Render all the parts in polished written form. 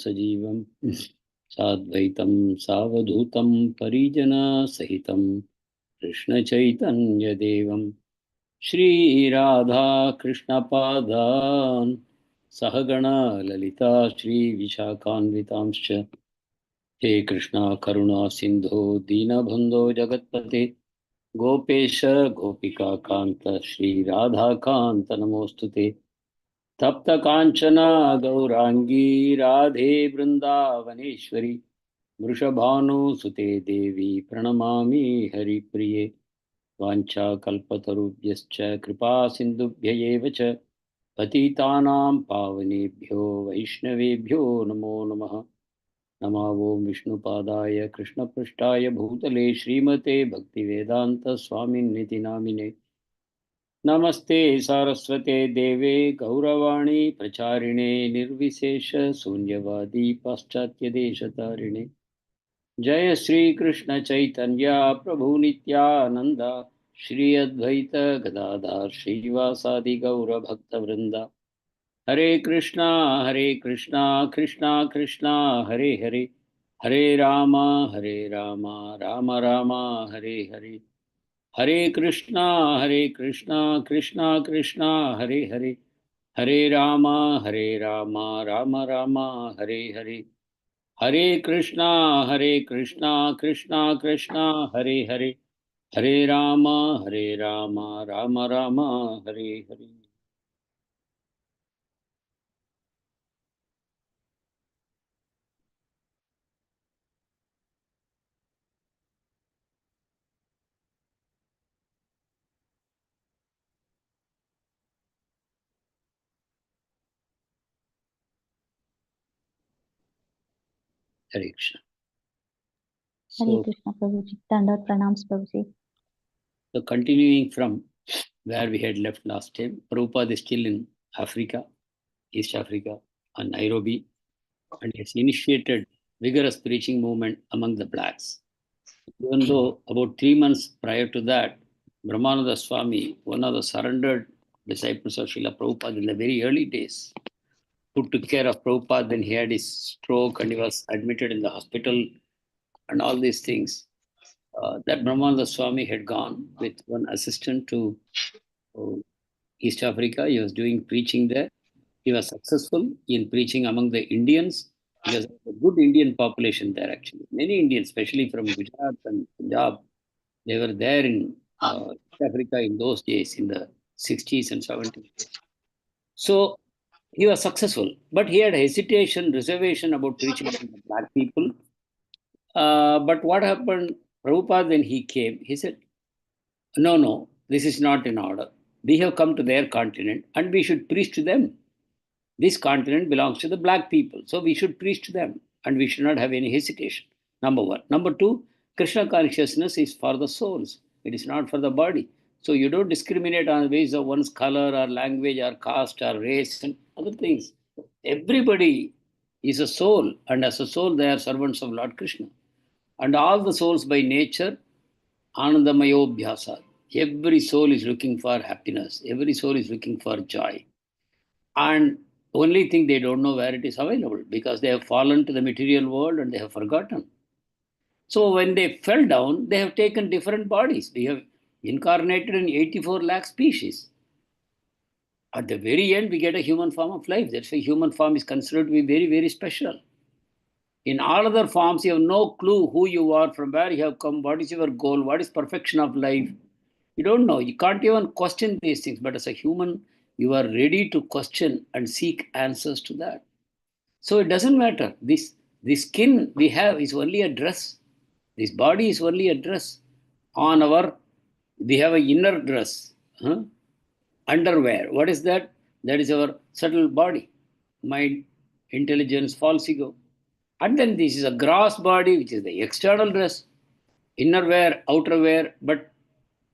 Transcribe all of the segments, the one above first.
सजीवं साद्वैतं सावधूतं परिजनसहितं कृष्णचैतन्यदेवं श्रीराधाकृष्णपादान् सहगणा ललिता श्रीविशाखान्वितांश्च हे कृष्णा करुणा सिन्धो दीनबन्धो जगत्पते गोपेश गोपिकान्त श्रीराधाकान्त नमोऽस्तुते तप्त कांचना गौरांगी राधे वृंदावनेश्वरी वृषभानुसुते देवी प्रणमामि हरिप्रिये वाञ्छाकल्पतरुभ्यश्च कृपा सिन्धुभ्य एव च पतितानां पावनेभ्यो वैष्णवेभ्यो नमो नमः। नमो ओं विष्णुपादाय कृष्णपृष्ठाय भूतले श्रीमते भक्तिवेदांत स्वामिन्निति नामिने नमस्ते सारस्वते देवे गौरवाणी प्रचारिणे निर्विशेष शून्यवादी पाश्चात्य देशतारिणे जय श्री कृष्ण चैतन्य प्रभु नित्यानंद श्री अद्वैत गदाधर श्रीवासादि गौर भक्त वृंदा हरे Krishna Krishna Krishna Hare Hare Hare Ram Ram Ram Hare Hare Hare Krishna Krishna Krishna Hare Hare Hare Ram Ram Ram Hare Hare Hare Krishna Krishna Krishna Hare Hare Hare Ram Ram Ram Hare Hare. Hare Krishna. Hare Krishna Prabhuji. Dandar pranams Prabhuji. So continuing from where we had left last time, Prabhupada is still in Africa, East Africa, and Nairobi, and he has initiated vigorous preaching movement among the blacks. Even though about 3 months prior to that, Brahmananda Swami, one of the surrendered disciples of Srila Prabhupada in the very early days, who took care of Prabhupada when he had his stroke and he was admitted in the hospital and all these things, that Brahmananda Swami had gone with one assistant to East Africa. He was doing preaching there. He was successful in preaching among the Indians because of the good Indian population there actually. Many Indians, especially from Gujarat and Punjab, they were there in East Africa in those days, in the 60s and 70s. So he was successful, but he had hesitation, reservation about preaching to the black people. But what happened, Prabhupada, when he came, he said, no, no, this is not in order. We have come to their continent and we should preach to them. This continent belongs to the black people, so we should preach to them and we should not have any hesitation. Number one. Number two, Krishna consciousness is for the souls, it is not for the body. So you don't discriminate on the basis of one's color or language or caste or race and other things. Everybody is a soul, and as a soul, they are servants of Lord Krishna. And all the souls by nature, Anandamayo Bhyasa. Every soul is looking for happiness, every soul is looking for joy. And only thing they don't know where it is available because they have fallen to the material world and they have forgotten. So when they fell down, they have taken different bodies. We have incarnated in 84 lakh species. At the very end, we get a human form of life. That's why human form is considered to be very, very special. In all other forms, you have no clue who you are, from where you have come, what is your goal, what is perfection of life. You don't know. You can't even question these things. But as a human, you are ready to question and seek answers to that. So it doesn't matter. This skin we have is only a dress. This body is only a dress. We have an inner dress. Underwear. What is that? That is our subtle body, mind, intelligence, false ego. And then this is a gross body, which is the external dress, inner wear, outer wear. But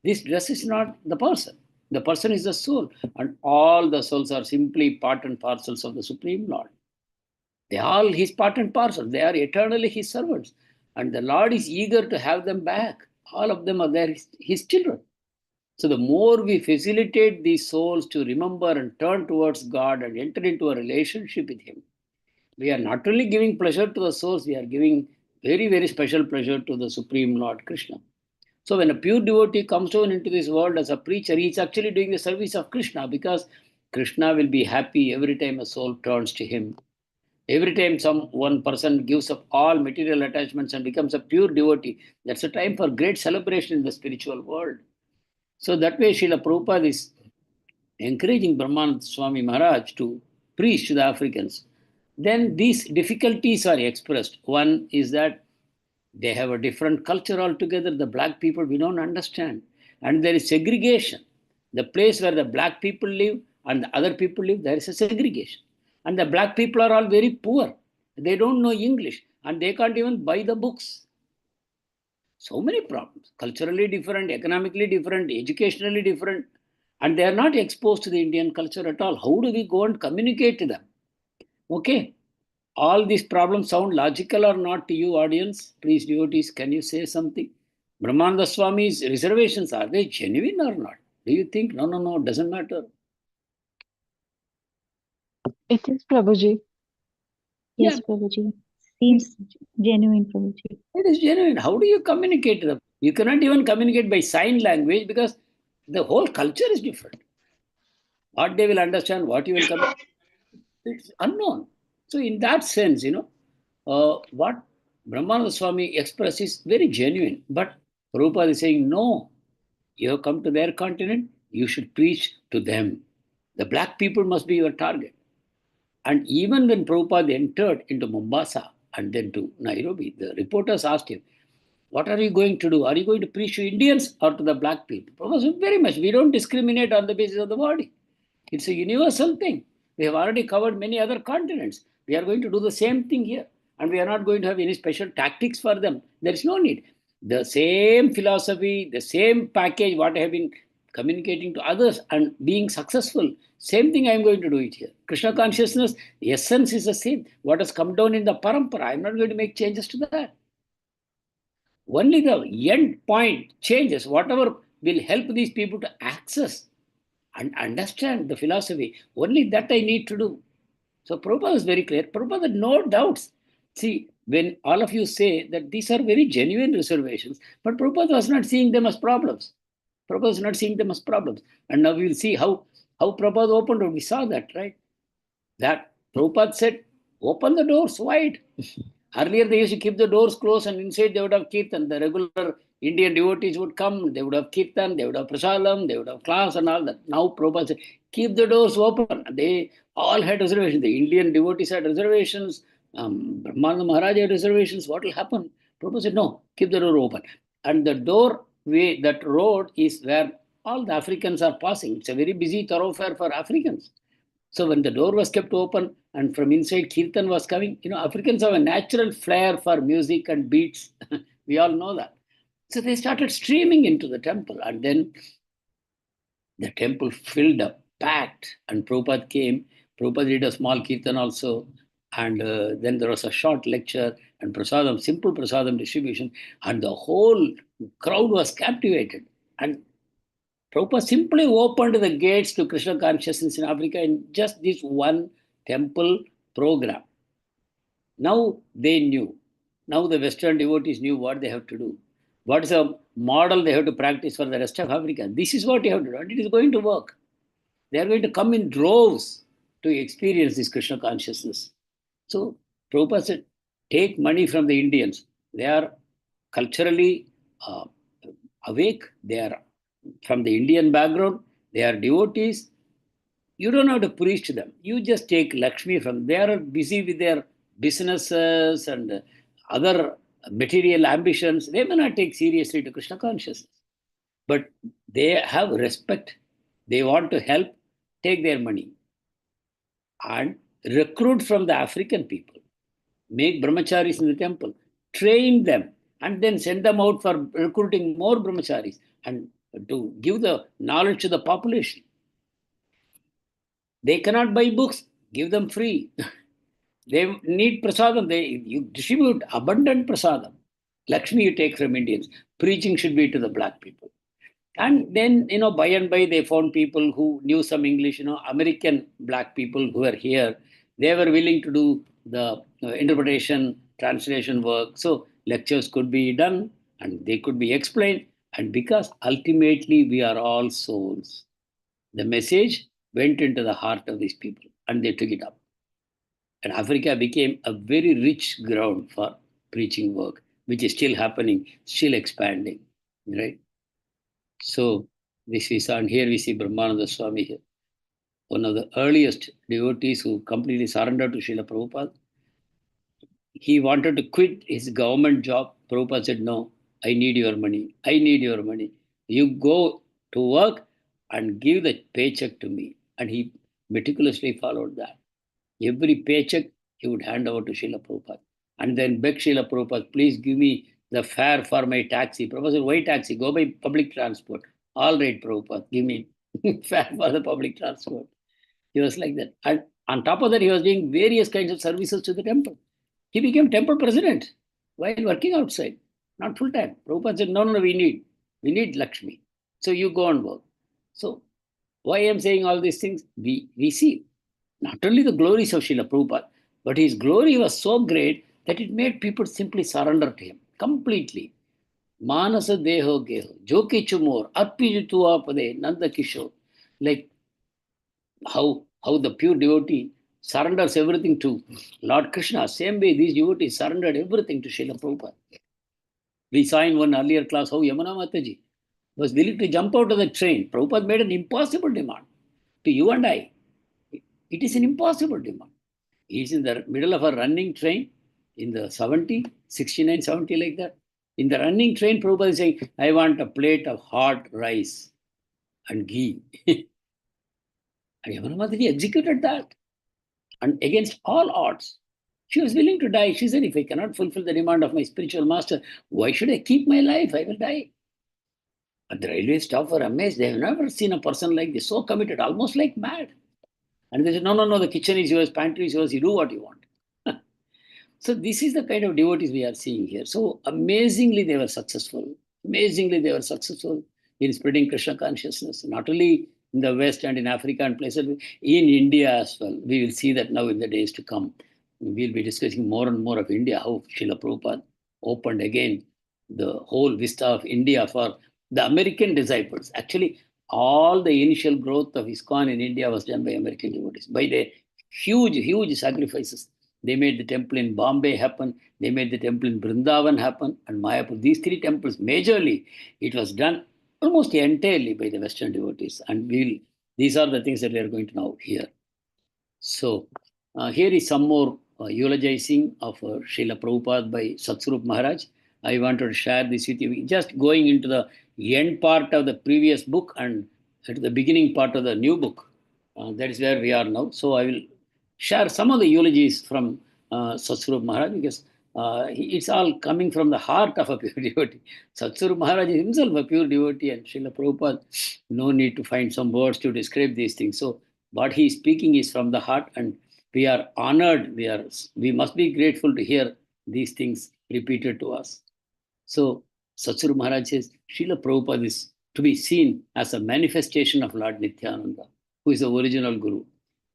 this dress is not the person. The person is the soul. And all the souls are simply part and parcels of the Supreme Lord. They are all his part and parcel. They are eternally his servants. And the Lord is eager to have them back. All of them are there, his children. So the more we facilitate these souls to remember and turn towards God and enter into a relationship with him, We are not only giving pleasure to the source, we are giving very, very special pleasure to the Supreme Lord Krishna. So when a pure devotee comes down into this world as a preacher, he is actually doing the service of Krishna, because Krishna will be happy every time a soul turns to him. Every time one person gives up all material attachments and becomes a pure devotee, that's a time for great celebration in the spiritual world. So that way, Srila Prabhupada is encouraging Brahmananda Swami Maharaj to preach to the Africans. Then these difficulties are expressed. One is that they have a different culture altogether. The black people, we don't understand. And there is segregation. The place where the black people live and the other people live, there is a segregation. And the black people are all very poor. They don't know English and they can't even buy the books. So many problems. Culturally different, economically different, educationally different. And they are not exposed to the Indian culture at all. How do we go and communicate to them? Okay. All these problems sound logical or not to you, audience? Please, devotees, can you say something? Brahmananda Swami's reservations, are they genuine or not? Do you think? No, no, no, doesn't matter. It is Prabhuji. Yes, Yeah, Prabhuji. Seems genuine, Prabhuji. it is genuine. How do you communicate to them? You cannot even communicate by sign language because the whole culture is different. What they will understand, what you will communicate, it's unknown. So, in that sense, what Brahmananda Swami expresses is very genuine. But Prabhupada is saying, no, you have come to their continent, you should preach to them. The black people must be your target. And even when Prabhupada entered into Mombasa and then to Nairobi, the reporters asked him, what are you going to do? Are you going to preach to Indians or to the black people? Prabhupada said, very much. We don't discriminate on the basis of the body. It's a universal thing. We have already covered many other continents. We are going to do the same thing here. And we are not going to have any special tactics for them. There is no need. The same philosophy, the same package, what I have been communicating to others and being successful, same thing I am going to do it here. Krishna consciousness, the essence is the same. What has come down in the parampara, I am not going to make changes to that. Only the end point changes. Whatever will help these people to access and understand the philosophy, only that I need to do. So Prabhupada is very clear. Prabhupada had no doubts. See, when all of you say that these are very genuine reservations, but Prabhupada was not seeing them as problems. Prabhupada was not seeing them as problems. And now we will see how Prabhupada opened it. We saw that, right? That Prabhupada said, open the doors wide. Earlier, they used to keep the doors closed and inside they would have kirtan. The regular Indian devotees would come, they would have kirtan, they would have prasadam, they would have class and all that. Now, Prabhupada said, keep the doors open. They all had reservations. The Indian devotees had reservations. Brahmana Maharaj had reservations. What will happen? Prabhupada said, no, keep the door open. And the doorway, that road is where all the Africans are passing. It's a very busy thoroughfare for Africans. So when the door was kept open and from inside Kirtan was coming, Africans have a natural flair for music and beats. We all know that. So they started streaming into the temple and then the temple filled up, packed. And Prabhupada came. Prabhupada did a small Kirtan also. And then there was a short lecture and prasadam, simple prasadam distribution. And the whole crowd was captivated. And Prabhupada simply opened the gates to Krishna consciousness in Africa in just this one temple program. Now they knew. Now the Western devotees knew what they have to do. What is a model they have to practice for the rest of Africa? This is what you have to do. And it is going to work. They are going to come in droves to experience this Krishna consciousness. So Prabhupada said, take money from the Indians. They are culturally awake. They are from the Indian background. They are devotees. You don't have to preach to them. You just take Lakshmi from them. They are busy with their businesses and other material ambitions. They may not take seriously to Krishna consciousness. But they have respect. They want to help. Take their money and recruit from the African people. Make brahmacharis in the temple. Train them and then send them out for recruiting more brahmacharis and to give the knowledge to the population. They cannot buy books, give them free. They need prasadam, you distribute abundant prasadam. Lakshmi you take from Indians. Preaching should be to the black people. And then, by and by, they found people who knew some English, American black people who were here. They were willing to do the interpretation, translation work. So lectures could be done and they could be explained. And because ultimately we are all souls, the message went into the heart of these people and they took it up. And Africa became a very rich ground for preaching work, which is still happening, still expanding, right? So this is, and here we see Brahmananda Swami here, one of the earliest devotees who completely surrendered to Srila Prabhupada. He wanted to quit his government job. Prabhupada said, no, I need your money. I need your money. You go to work and give the paycheck to me. And he meticulously followed that. Every paycheck he would hand over to Srila Prabhupada. And then beg Srila Prabhupada, please give me the fare for my taxi. Prabhupada said, why taxi? Go by public transport. All right, Prabhupada, give me fare for the public transport. He was like that. And on top of that, he was doing various kinds of services to the temple. He became temple president while working outside, not full time. Prabhupada said, no, no, we need Lakshmi. So you go and work. So why I'm saying all these things? We see not only the glories of Srila Prabhupada, but his glory was so great that it made people simply surrender to him completely. Manasa deho geho, jokichu more, arpijitu apade, nanda kishore. Like how the pure devotee surrenders everything to Lord Krishna. Same way, these devotees surrendered everything to Srila Prabhupada. We saw in one earlier class how Yamuna Mataji was willing to jump out of the train. Prabhupada made an impossible demand to you and I. It is an impossible demand. He is in the middle of a running train in the 70, 69, 70, like that. In the running train, Prabhupada is saying, I want a plate of hot rice and ghee. And Yamuna Mataji executed that. And against all odds, she was willing to die. She said, if I cannot fulfill the demand of my spiritual master, why should I keep my life? I will die. But the railway staff were amazed. They have never seen a person like this, so committed, almost like mad. And they said, no, no, no, the kitchen is yours, pantry is yours, you do what you want. So this is the kind of devotees we are seeing here. So amazingly they were successful. Amazingly they were successful in spreading Krishna consciousness, not only in the West and in Africa and places, in India as well. We will see that now in the days to come. We'll be discussing more and more of India, how Srila Prabhupada opened again the whole vista of India for the American disciples. Actually, all the initial growth of ISKCON in India was done by American devotees, by the huge, huge sacrifices. They made the temple in Bombay happen. They made the temple in Vrindavan happen and Mayapur. These three temples, majorly, it was done almost entirely by the Western devotees. And these are the things that we are going to now hear. So here is some more eulogizing of Srila Prabhupada by Satswarup Maharaj. I wanted to share this with you. Just going into the end part of the previous book and at the beginning part of the new book. That is where we are now. So I will share some of the eulogies from Satswarup Maharaj because it's all coming from the heart of a pure devotee. Satswarup Maharaj is himself a pure devotee and Srila Prabhupada, no need to find some words to describe these things. So what he is speaking is from the heart and we are honored. We must be grateful to hear these things repeated to us. So Satswarup Maharaj says, Srila Prabhupada is to be seen as a manifestation of Lord Nityananda, who is the original Guru.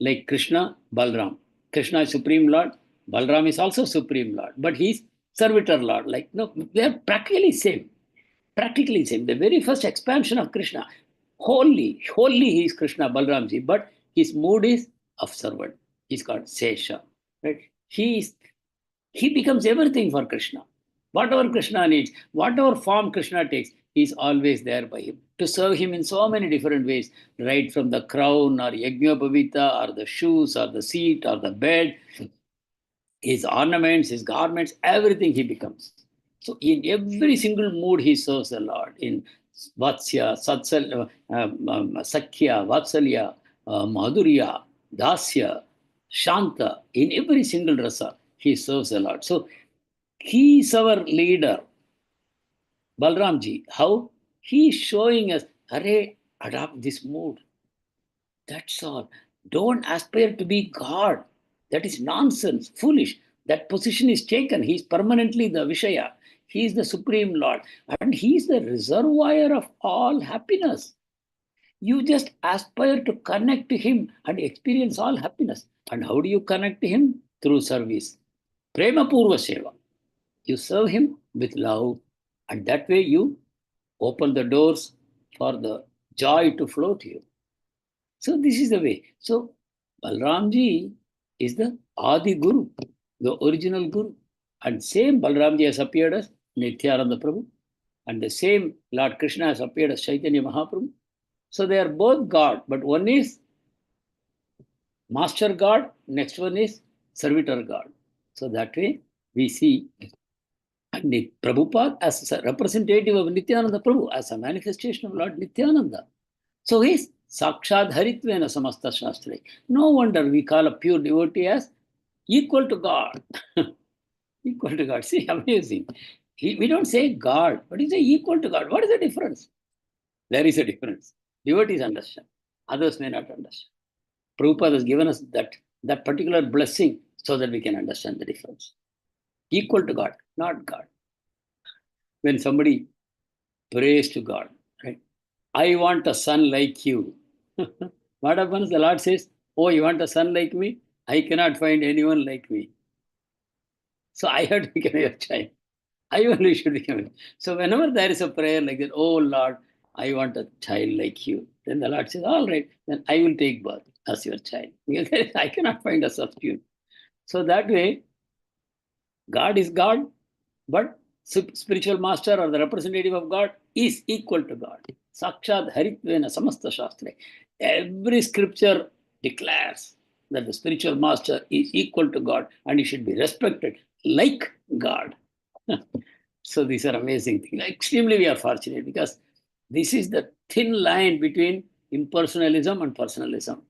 Like Krishna, Balram. Krishna is Supreme Lord, Balram is also Supreme Lord, but he is Servitor Lord. Like, no, they are practically same. Practically same. The very first expansion of Krishna, wholly he is Krishna, Balramji, but his mood is of servant. He's called Sesha. Right? He becomes everything for Krishna. Whatever Krishna needs, whatever form Krishna takes, he's always there by him to serve him in so many different ways, right from the crown or Yajñopavita or the shoes or the seat or the bed, his ornaments, his garments, everything he becomes. So in every single mood, he serves the Lord. In Vatsya, Sakhya, Vatsalya, Madhurya, Dasya, Shanta, in every single rasa, he serves the Lord. So he is our leader, Balramji. How? He is showing us, Hare, adopt this mood. That's all. Don't aspire to be God. That is nonsense, foolish. That position is taken. He is permanently the Vishaya. He is the Supreme Lord. And he is the reservoir of all happiness. You just aspire to connect to him and experience all happiness. And how do you connect to him? through service. Prema Purva Seva. You serve him with love, and that way you open the doors for the joy to flow to you. So this is the way. So Balramji is the Adi Guru, the original Guru. And same Balramji has appeared as Nityananda Prabhu. And the same Lord Krishna has appeared as Chaitanya Mahaprabhu. So they are both God, but one is Master God, next one is Servitor God. So that way we see and Prabhupada as a representative of Nityananda Prabhu, as a manifestation of Lord Nityananda. So he's Sakshad Haritvena Samasta Shastra. No wonder we call a pure devotee as equal to God. Equal to God. See, amazing. We don't say God, but he say equal to God. What is the difference? There is a difference. Devotees understand. Others may not understand. Prabhupada has given us that particular blessing so that we can understand the difference. Equal to God, not God. When somebody prays to God, right? I want a son like you. What happens? The Lord says, oh, you want a son like me? I cannot find anyone like me. So I have to become your child. I only should become it. So whenever there is a prayer like that, oh Lord, I want a child like you. Then the Lord says, all right, then I will take birth as your child. Because I cannot find a substitute. So that way, God is God, but spiritual master or the representative of God is equal to God. Sakshad Haritvena Samasta Shastra. Every scripture declares that the spiritual master is equal to God and he should be respected like God. So these are amazing things. Extremely we are fortunate because this is the thin line between impersonalism and personalism.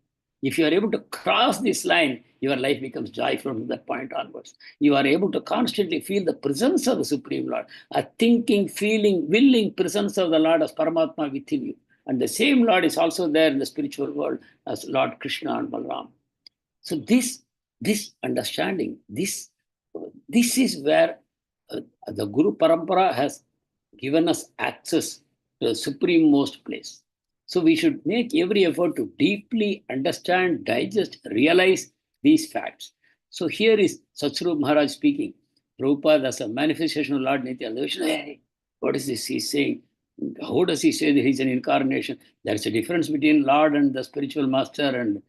If you are able to cross this line, your life becomes joyful from that point onwards. You are able to constantly feel the presence of the Supreme Lord, a thinking, feeling, willing presence of the Lord as Paramatma within you. And the same Lord is also there in the spiritual world as Lord Krishna and Balaram. So this understanding, this is where the Guru Parampara has given us access to the supreme most place. So we should make every effort to deeply understand, digest, realize these facts. So here is Satsvarup Maharaj speaking. Prabhupada as a manifestation of Lord Nityananda. Hey, what is this he's saying? How does he say that he's an incarnation? There's a difference between Lord and the spiritual master and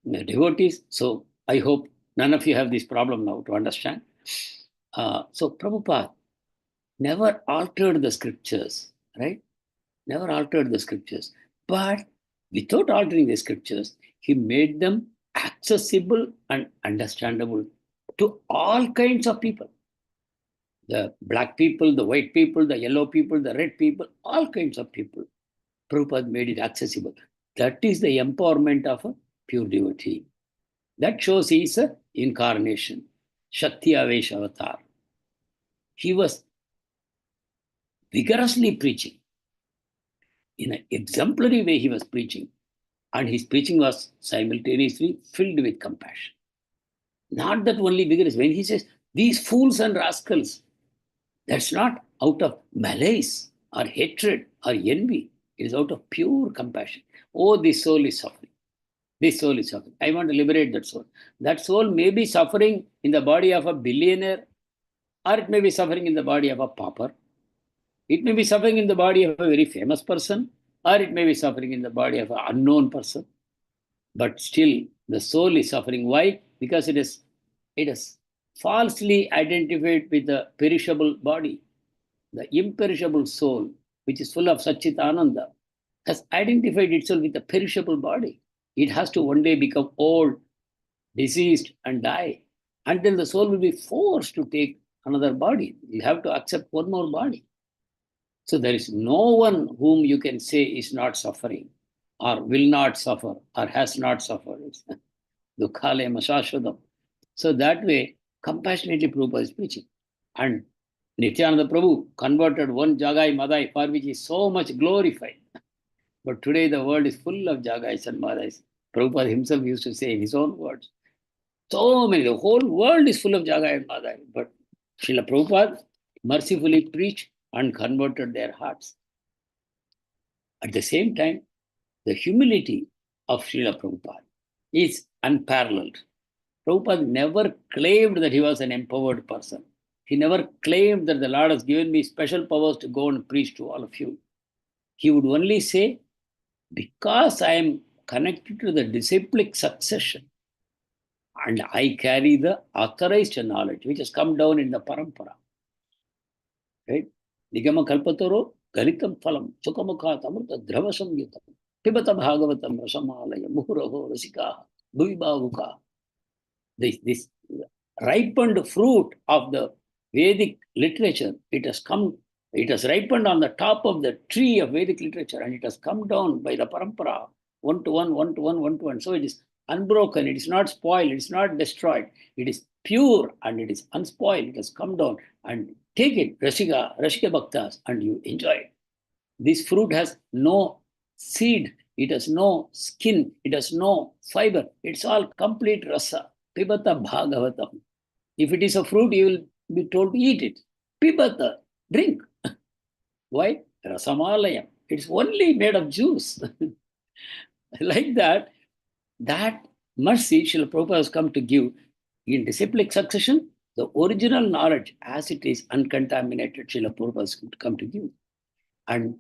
the devotees. So I hope none of you have this problem now to understand. So Prabhupada never altered the scriptures, right? Never altered the scriptures. But without altering the scriptures, he made them accessible and understandable to all kinds of people. The black people, the white people, the yellow people, the red people, all kinds of people. Prabhupada made it accessible. That is the empowerment of a pure devotee. That shows he is an incarnation. Shakti Avesh Avatar. He was vigorously preaching. In an exemplary way, he was preaching. And his preaching was simultaneously filled with compassion. Not that only vigorous. When he says, these fools and rascals, that's not out of malice or hatred or envy. It is out of pure compassion. Oh, this soul is suffering. This soul is suffering. I want to liberate that soul. That soul may be suffering in the body of a billionaire, or it may be suffering in the body of a pauper. It may be suffering in the body of a very famous person, or it may be suffering in the body of an unknown person. But still, the soul is suffering. Why? Because it is falsely identified with the perishable body. The imperishable soul, which is full of Satchit Ananda, has identified itself with the perishable body. It has to one day become old, diseased, and die. Until the soul will be forced to take another body. You have to accept one more body. So there is no one whom you can say is not suffering, or will not suffer, or has not suffered. Dukhale Masashwadam. So that way, compassionately Prabhupada is preaching. And Nityananda Prabhu converted one Jagai Madai, for which is so much glorified. But today the world is full of Jagais and Madais. Prabhupada himself used to say in his own words, so many, the whole world is full of Jagai and Madai. But Srila Prabhupada mercifully preached and converted their hearts. At the same time, the humility of Srila Prabhupada is unparalleled. Prabhupada never claimed that he was an empowered person. He never claimed that the Lord has given me special powers to go and preach to all of you. He would only say, because I am connected to the disciplic succession and I carry the authorized knowledge which has come down in the parampara. Right? Nigama kalpataro galitam phalam sukamukhat amrita dhrava samyutam pibata bhagavatam rasamalaya muhuraho rasika bhuvibavuka. This ripened fruit of the Vedic literature, it has ripened on the top of the tree of Vedic literature, and it has come down by the parampara, one to one, one to one, one to one. So it is unbroken, it is not spoiled, it is not destroyed. It is pure and it is unspoiled. It has come down, and take it, Rashika Bhaktas, and you enjoy it. This fruit has no seed, it has no skin, it has no fiber. It's all complete rasa. Pibata Bhagavatam. If it is a fruit, you will be told to eat it. Pibata, drink. Why? Rasamalayam. It's only made of juice. Like that, that mercy Srila Prabhupada has come to give in disciplic succession, the original knowledge as it is uncontaminated, Srila Prabhupada has come to give. And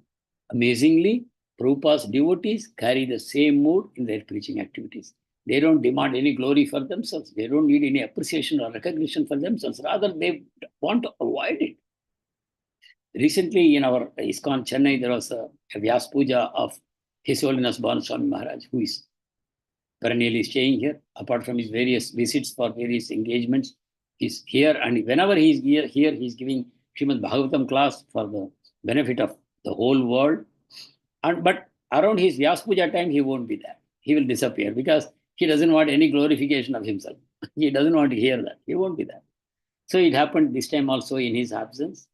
amazingly, Prabhupada's devotees carry the same mood in their preaching activities. They don't demand any glory for themselves. They don't need any appreciation or recognition for themselves. Rather, they want to avoid it. Recently, in our ISKCON Chennai, there was a Vyas Puja of His Holiness Bhanu Swami Maharaj, who is perennially staying here. Apart from his various visits for various engagements, he's here. And whenever he's here, he's giving Srimad Bhagavatam class for the benefit of the whole world. But around his Vyas Puja time, he won't be there. He will disappear because he doesn't want any glorification of himself. He doesn't want to hear that. He won't be there. So it happened this time also in his absence.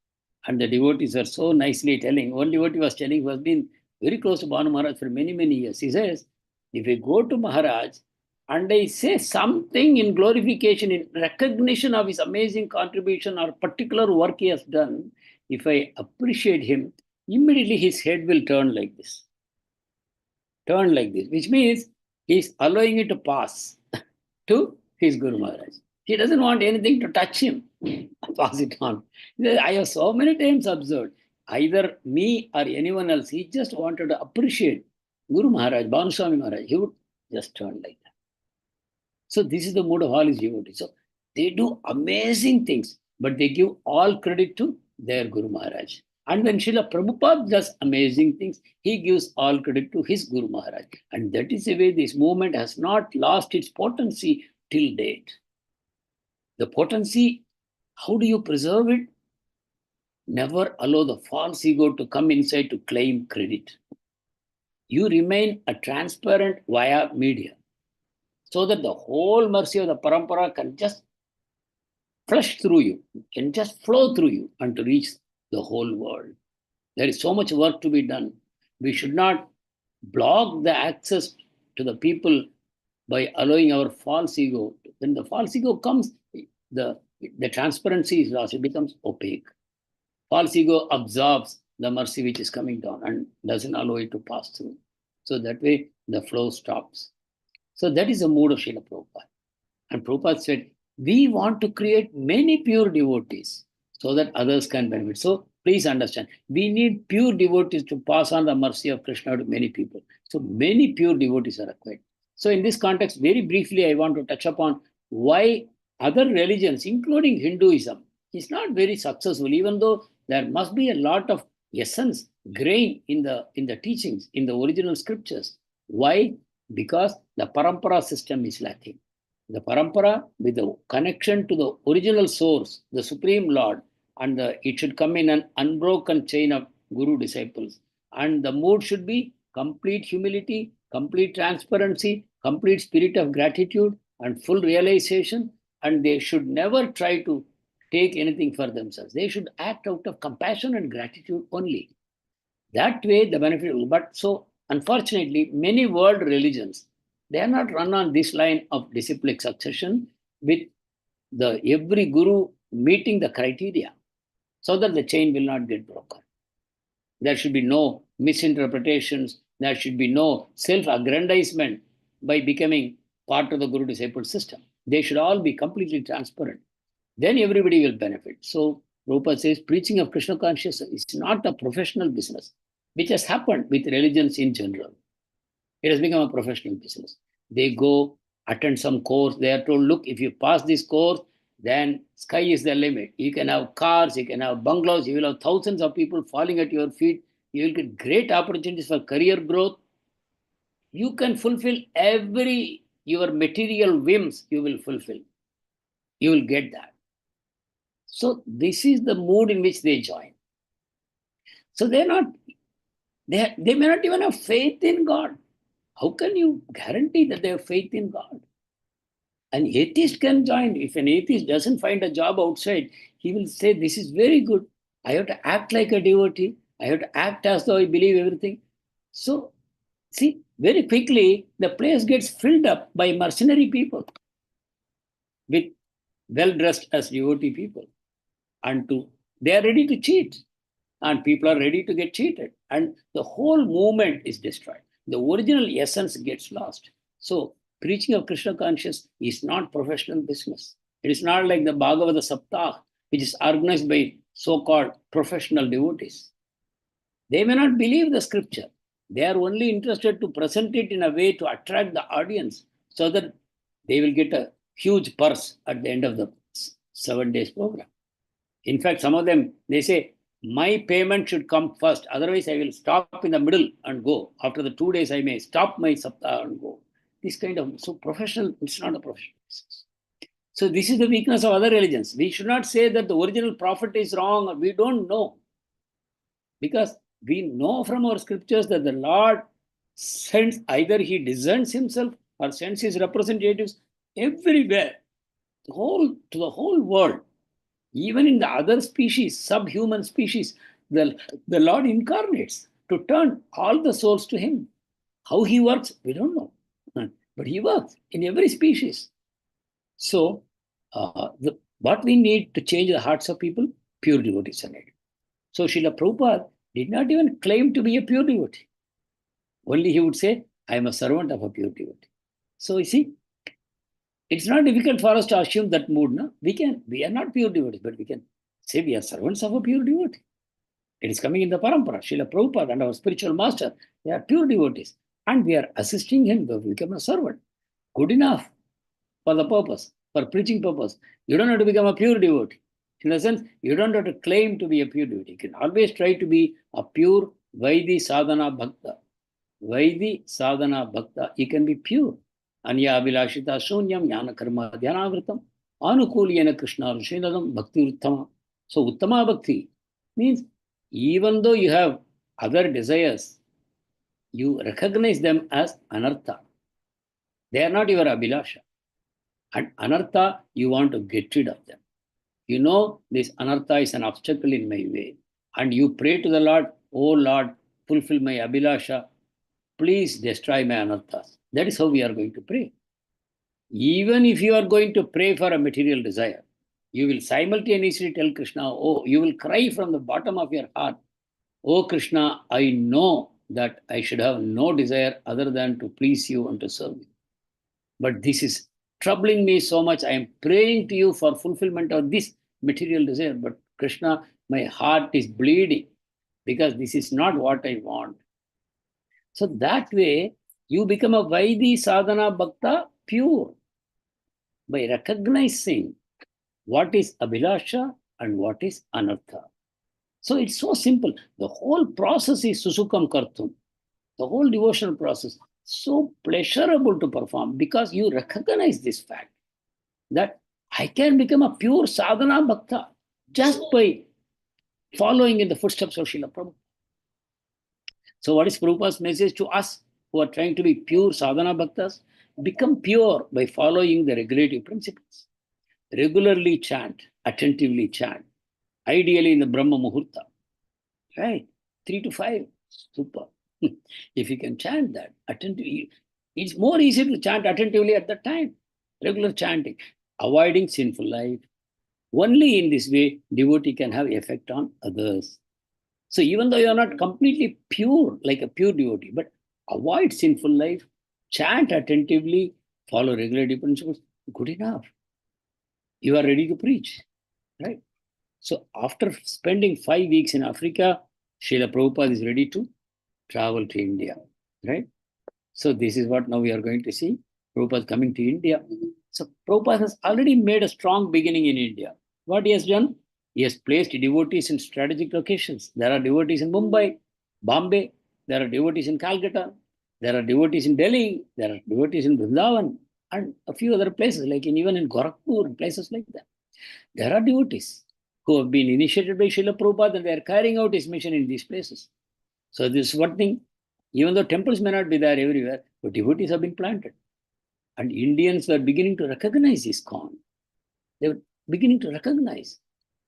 And the devotees were so nicely telling. One devotee was telling, who has been very close to Bhanu Maharaj for many, many years. He says, if I go to Maharaj and I say something in glorification, in recognition of his amazing contribution or particular work he has done, if I appreciate him, immediately his head will turn like this. Turn like this, which means he's allowing it to pass to his Guru Maharaj. He doesn't want anything to touch him. Pass it on. I have so many times observed, either me or anyone else, he just wanted to appreciate Guru Maharaj, Bhanu Swami Maharaj. He would just turn like that. So this is the mood of all his devotees. So they do amazing things, but they give all credit to their Guru Maharaj. And when Srila Prabhupada does amazing things, he gives all credit to his Guru Maharaj. And that is the way this movement has not lost its potency till date. The potency, how do you preserve it? Never allow the false ego to come inside to claim credit. You remain a transparent via media, so that the whole mercy of the parampara can just flush through you, can just flow through you and to reach the whole world. There is so much work to be done. We should not block the access to the people by allowing our false ego. When the false ego comes, the transparency is lost. It becomes opaque. False ego absorbs the mercy which is coming down and doesn't allow it to pass through. So that way, the flow stops. So that is the mood of Srila Prabhupada. And Prabhupada said, we want to create many pure devotees so that others can benefit. So please understand, we need pure devotees to pass on the mercy of Krishna to many people. So many pure devotees are required. So in this context, very briefly, I want to touch upon why other religions, including Hinduism, is not very successful, even though there must be a lot of essence, grain in the teachings, in the original scriptures. Why? Because the parampara system is lacking. The parampara, with the connection to the original source, the Supreme Lord, and it should come in an unbroken chain of Guru disciples. And the mood should be complete humility, complete transparency, complete spirit of gratitude, and full realization. And they should never try to take anything for themselves. They should act out of compassion and gratitude only. That way, the benefit will. But so, unfortunately, many world religions, they are not run on this line of disciplic succession with the every guru meeting the criteria so that the chain will not get broken. There should be no misinterpretations. There should be no self-aggrandizement by becoming part of the guru-disciple system. They should all be completely transparent. Then everybody will benefit. So Prabhupada says preaching of Krishna consciousness is not a professional business, which has happened with religions in general. It has become a professional business. They go attend some course. They are told, look, if you pass this course, then sky is the limit. You can have cars, you can have bungalows, you will have thousands of people falling at your feet. You will get great opportunities for career growth. You can fulfill every your material whims, you will fulfill. You will get that. So this is the mood in which they join. So they may not even have faith in God. How can you guarantee that they have faith in God? An atheist can join. If an atheist doesn't find a job outside, he will say, this is very good. I have to act like a devotee. I have to act as though I believe everything. So, see, very quickly, the place gets filled up by mercenary people with well-dressed as devotee people. And they are ready to cheat. And people are ready to get cheated. And the whole movement is destroyed. The original essence gets lost. So, preaching of Krishna consciousness is not professional business. It is not like the Bhagavata Saptah, which is organized by so-called professional devotees. They may not believe the scripture. They are only interested to present it in a way to attract the audience so that they will get a huge purse at the end of the 7 days program. In fact, some of them, they say, my payment should come first. Otherwise, I will stop in the middle and go. After the 2 days, I may stop my saptah and go. This kind of, so professional, it's not a professional business. So this is the weakness of other religions. We should not say that the original prophet is wrong, or we don't know. Because we know from our scriptures that the Lord sends, either he discerns himself or sends his representatives everywhere, to the whole world. Even in the other species, subhuman species, the Lord incarnates to turn all the souls to him. How he works, we don't know. But he works in every species. So, what we need to change the hearts of people, pure devotees are needed. So, Srila Prabhupada did not even claim to be a pure devotee. Only he would say, I am a servant of a pure devotee. So, you see, it's not difficult for us to assume that mood. No? We are not pure devotees, but we can say we are servants of a pure devotee. It is coming in the parampara. Srila Prabhupada and our spiritual master, they are pure devotees. And we are assisting him to become a servant. Good enough for the purpose, for preaching purpose. You don't have to become a pure devotee. In the sense, you don't have to claim to be a pure devotee. You can always try to be a pure Vaidhi Sadhana Bhakta. Vaidhi Sadhana Bhakta, you can be pure. Anya Abhilashita Shunyam Jnana Karma Dhyanavritam Anukuliyana Krishna Rushinadam Bhakti Uttama. So Uttama Bhakti means even though you have other desires, you recognize them as anartha. They are not your abhilasha. And anartha, you want to get rid of them. You know this anartha is an obstacle in my way. And you pray to the Lord, oh Lord, fulfill my abhilasha. Please destroy my anarthas. That is how we are going to pray. Even if you are going to pray for a material desire, you will simultaneously tell Krishna, oh, you will cry from the bottom of your heart, oh Krishna, I know that I should have no desire other than to please you and to serve you. But this is troubling me so much. I am praying to you for fulfillment of this material desire. But Krishna, my heart is bleeding because this is not what I want. So that way, you become a Vaidhi Sadhana Bhakta pure by recognizing what is Abhilasha and what is Anartha. So it's so simple. The whole process is Susukam Kartum. The whole devotional process, so pleasurable to perform because you recognize this fact that I can become a pure sadhana bhakta just by following in the footsteps of Srila Prabhupada. So what is Prabhupada's message to us who are trying to be pure sadhana bhaktas? Become pure by following the regulative principles. Regularly chant, attentively chant, ideally in the Brahma Muhurta, right? 3 to 5, super. If you can chant that attentively, it's more easy to chant attentively at that time. Regular chanting, avoiding sinful life. Only in this way, devotee can have effect on others. So even though you are not completely pure, like a pure devotee, but avoid sinful life, chant attentively, follow regulative principles, good enough. You are ready to preach, right? So after spending 5 weeks in Africa, Srila Prabhupada is ready to travel to India, right? So this is what now we are going to see. Prabhupada coming to India. So Prabhupada has already made a strong beginning in India. What he has done? He has placed devotees in strategic locations. There are devotees in Mumbai, Bombay. There are devotees in Calcutta. There are devotees in Delhi. There are devotees in Vrindavan and a few other places, like even in Gorakhpur, places like that. There are devotees who have been initiated by Srila Prabhupada and they are carrying out his mission in these places. So this is one thing. Even though temples may not be there everywhere, but devotees have been planted. And Indians were beginning to recognize ISKCON. They were beginning to recognize.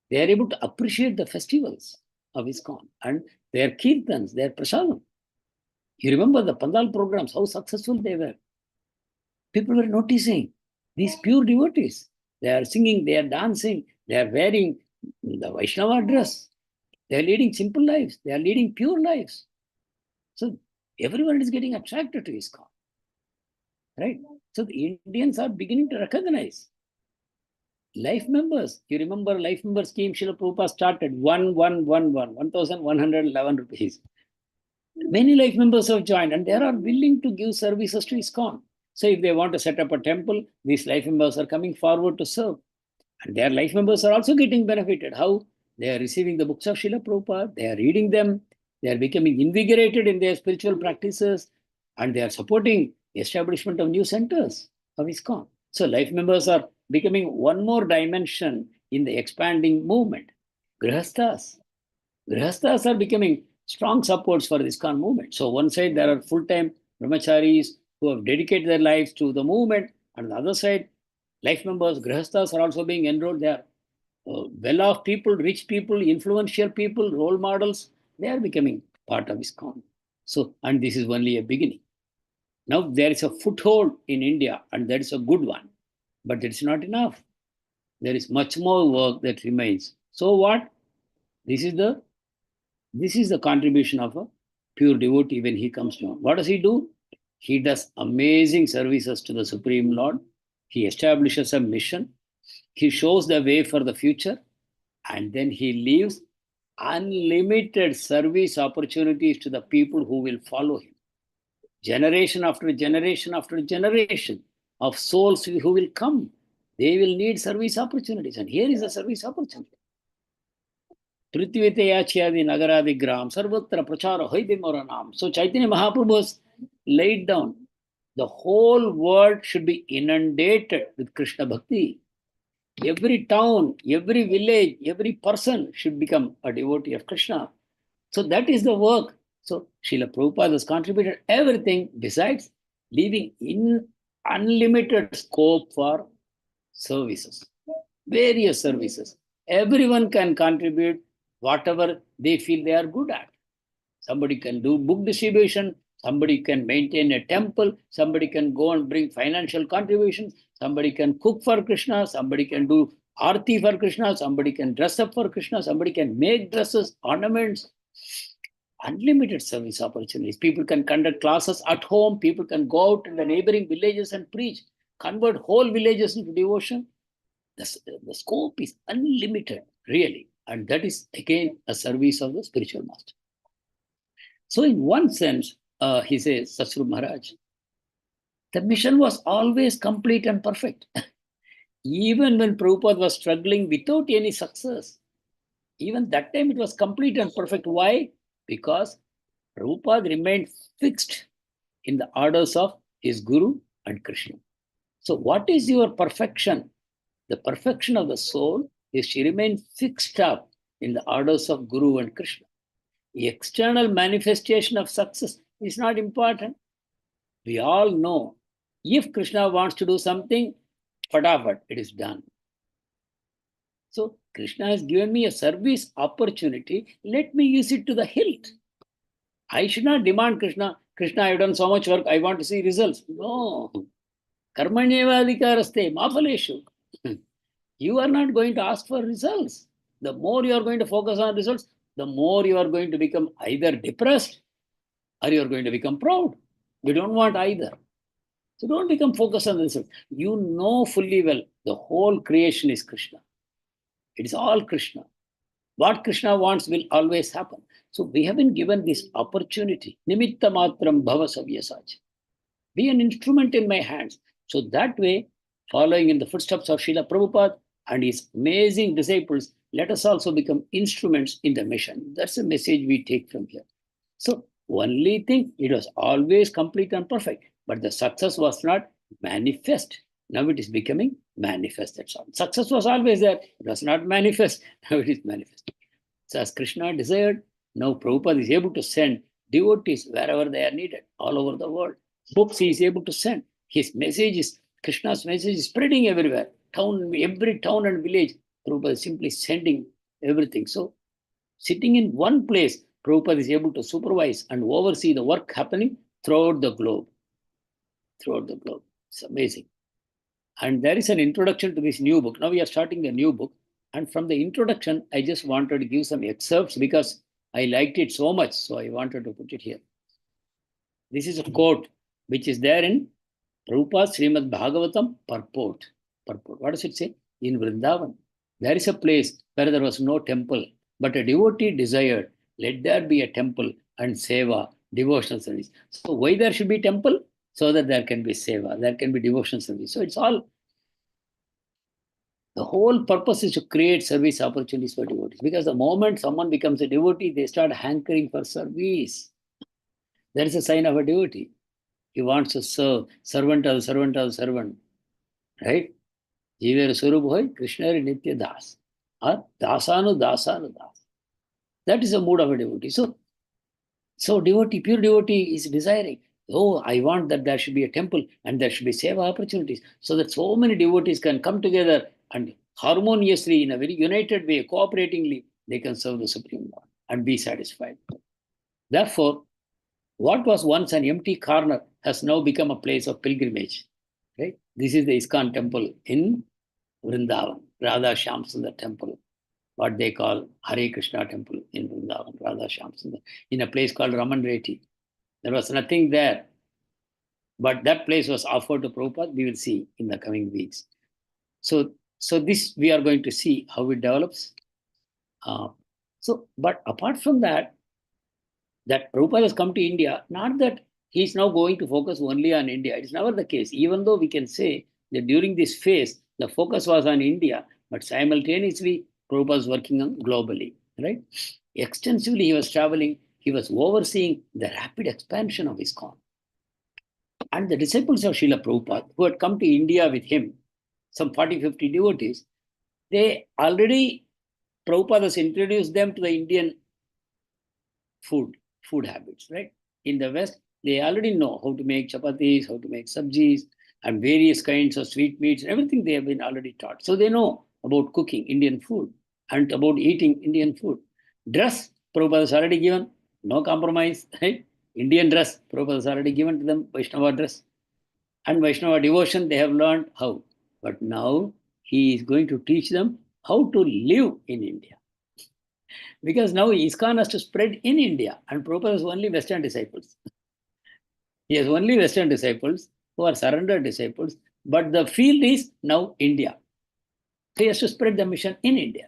They are able to appreciate the festivals of ISKCON and their kirtans, their prasadam. You remember the Pandal programs, how successful they were. People were noticing these pure devotees. They are singing, they are dancing, they are wearing the Vaishnava dress. They are leading simple lives. They are leading pure lives. So everyone is getting attracted to ISKCON. Right? So the Indians are beginning to recognize life members. You remember life member scheme Srila Prabhupada started 1,111 rupees. Many life members have joined and they are willing to give services to ISKCON. So if they want to set up a temple, these life members are coming forward to serve. And their life members are also getting benefited. How? They are receiving the books of Srila Prabhupada, they are reading them, they are becoming invigorated in their spiritual practices, and they are supporting the establishment of new centers of ISKCON. So life members are becoming one more dimension in the expanding movement. Grihasthas. Grihasthas are becoming strong supports for this ISKCON movement. So one side there are full-time brahmacharis who have dedicated their lives to the movement, and on the other side, life members, grihasthas are also being enrolled. They are well-off people, rich people, influential people, role models. They are becoming part of ISKCON. So, and this is only a beginning. Now there is a foothold in India, and that is a good one. But it's not enough. There is much more work that remains. So what? This is the contribution of a pure devotee when he comes down. What does he do? He does amazing services to the Supreme Lord. He establishes a mission. He shows the way for the future. And then he leaves unlimited service opportunities to the people who will follow him. Generation after generation after generation of souls who will come. They will need service opportunities. And here is a service opportunity. Prithviteyachiyadi nagaradi gram sarvatra prachara hoidimoranam. So Chaitanya Mahaprabhu has laid down. The whole world should be inundated with Krishna Bhakti. Every town, every village, every person should become a devotee of Krishna. So that is the work. So Srila Prabhupada has contributed everything besides leaving in unlimited scope for services, various services. Everyone can contribute whatever they feel they are good at. Somebody can do book distribution, somebody can maintain a temple, somebody can go and bring financial contributions, somebody can cook for Krishna, somebody can do arti for Krishna, somebody can dress up for Krishna, somebody can make dresses, ornaments. Unlimited service opportunities. People can conduct classes at home, people can go out in the neighboring villages and preach, convert whole villages into devotion. The scope is unlimited, really. And that is, again, a service of the spiritual master. So in one sense, he says, Sasru Maharaj, the mission was always complete and perfect. Even when Prabhupada was struggling without any success, even that time it was complete and perfect. Why? Because Prabhupada remained fixed in the orders of his Guru and Krishna. So what is your perfection? The perfection of the soul is to remain fixed up in the orders of Guru and Krishna. The external manifestation of success is not important. We all know if Krishna wants to do something, fatafat, it is done. So Krishna has given me a service opportunity. Let me use it to the hilt. I should not demand Krishna, Krishna, I've done so much work, I want to see results. No. Karmanyevadhikaraste, maphaleshu. You are not going to ask for results. The more you are going to focus on results, the more you are going to become either depressed or you are going to become proud. We don't want either. So don't become focused on the result. You know fully well the whole creation is Krishna. It is all Krishna. What Krishna wants will always happen. So we have been given this opportunity. Nimitta matram bhava savyasach. Be an instrument in my hands. So that way, following in the footsteps of Srila Prabhupada and his amazing disciples, let us also become instruments in the mission. That's the message we take from here. So only thing, it was always complete and perfect, but the success was not manifest. Now it is becoming manifest. That's all. Success was always there. It was not manifest. Now it is manifest. So as Krishna desired, now Prabhupada is able to send devotees wherever they are needed, all over the world. Books he is able to send. His message is, Krishna's message is spreading everywhere. Every town and village, Prabhupada is simply sending everything. So sitting in one place, Prabhupada is able to supervise and oversee the work happening throughout the globe. Throughout the globe. It's amazing. And there is an introduction to this new book. Now we are starting a new book. And from the introduction, I just wanted to give some excerpts because I liked it so much. So I wanted to put it here. This is a quote which is there in Prabhupada's Srimad Bhagavatam purport. What does it say? In Vrindavan, there is a place where there was no temple, but a devotee desired, let there be a temple and seva, devotional service. So why there should be temple? So that there can be seva, there can be devotional service. So it's all, the whole purpose is to create service opportunities for devotees. Because the moment someone becomes a devotee, they start hankering for service. That is a sign of a devotee. He wants to serve, servant of servant, right? Jiver Swarup hoy, Krishna Nitya Das. Or Dasanu Das. That is the mood of a devotee. So devotee, pure devotee is desiring, oh, I want that there should be a temple and there should be seva opportunities so that so many devotees can come together and harmoniously, in a very united way, cooperatingly, they can serve the Supreme Lord and be satisfied. Therefore, what was once an empty corner has now become a place of pilgrimage. Right? This is the ISKCON temple in Vrindavan, Radha Shyamsundar temple, what they call Hare Krishna temple in Vrindavan, Radha Shyamsundar, in a place called Raman Reti. There was nothing there, but that place was offered to Prabhupada. We will see in the coming weeks. So this we are going to see how it develops. But apart from that Prabhupada has come to India, not that he is now going to focus only on India. It is never the case. Even though we can say that during this phase, the focus was on India, but simultaneously, Prabhupada was working on globally, right? Extensively, he was traveling. He was overseeing the rapid expansion of ISKCON. And the disciples of Srila Prabhupada, who had come to India with him, some 40, 50 devotees, Prabhupada has introduced them to the Indian food habits, right? In the West, they already know how to make chapatis, how to make sabjis, and various kinds of sweet meats, everything they have been already taught. So they know about cooking Indian food and about eating Indian food. Dress, Prabhupada has already given, no compromise, right? Indian dress, Prabhupada has already given to them, Vaishnava dress. And Vaishnava devotion, they have learned how. But now he is going to teach them how to live in India. Because now ISKCON has to spread in India, and Prabhupada has only Western disciples. He has only Western disciples who are surrendered disciples, but the field is now India. So he has to spread the mission in India,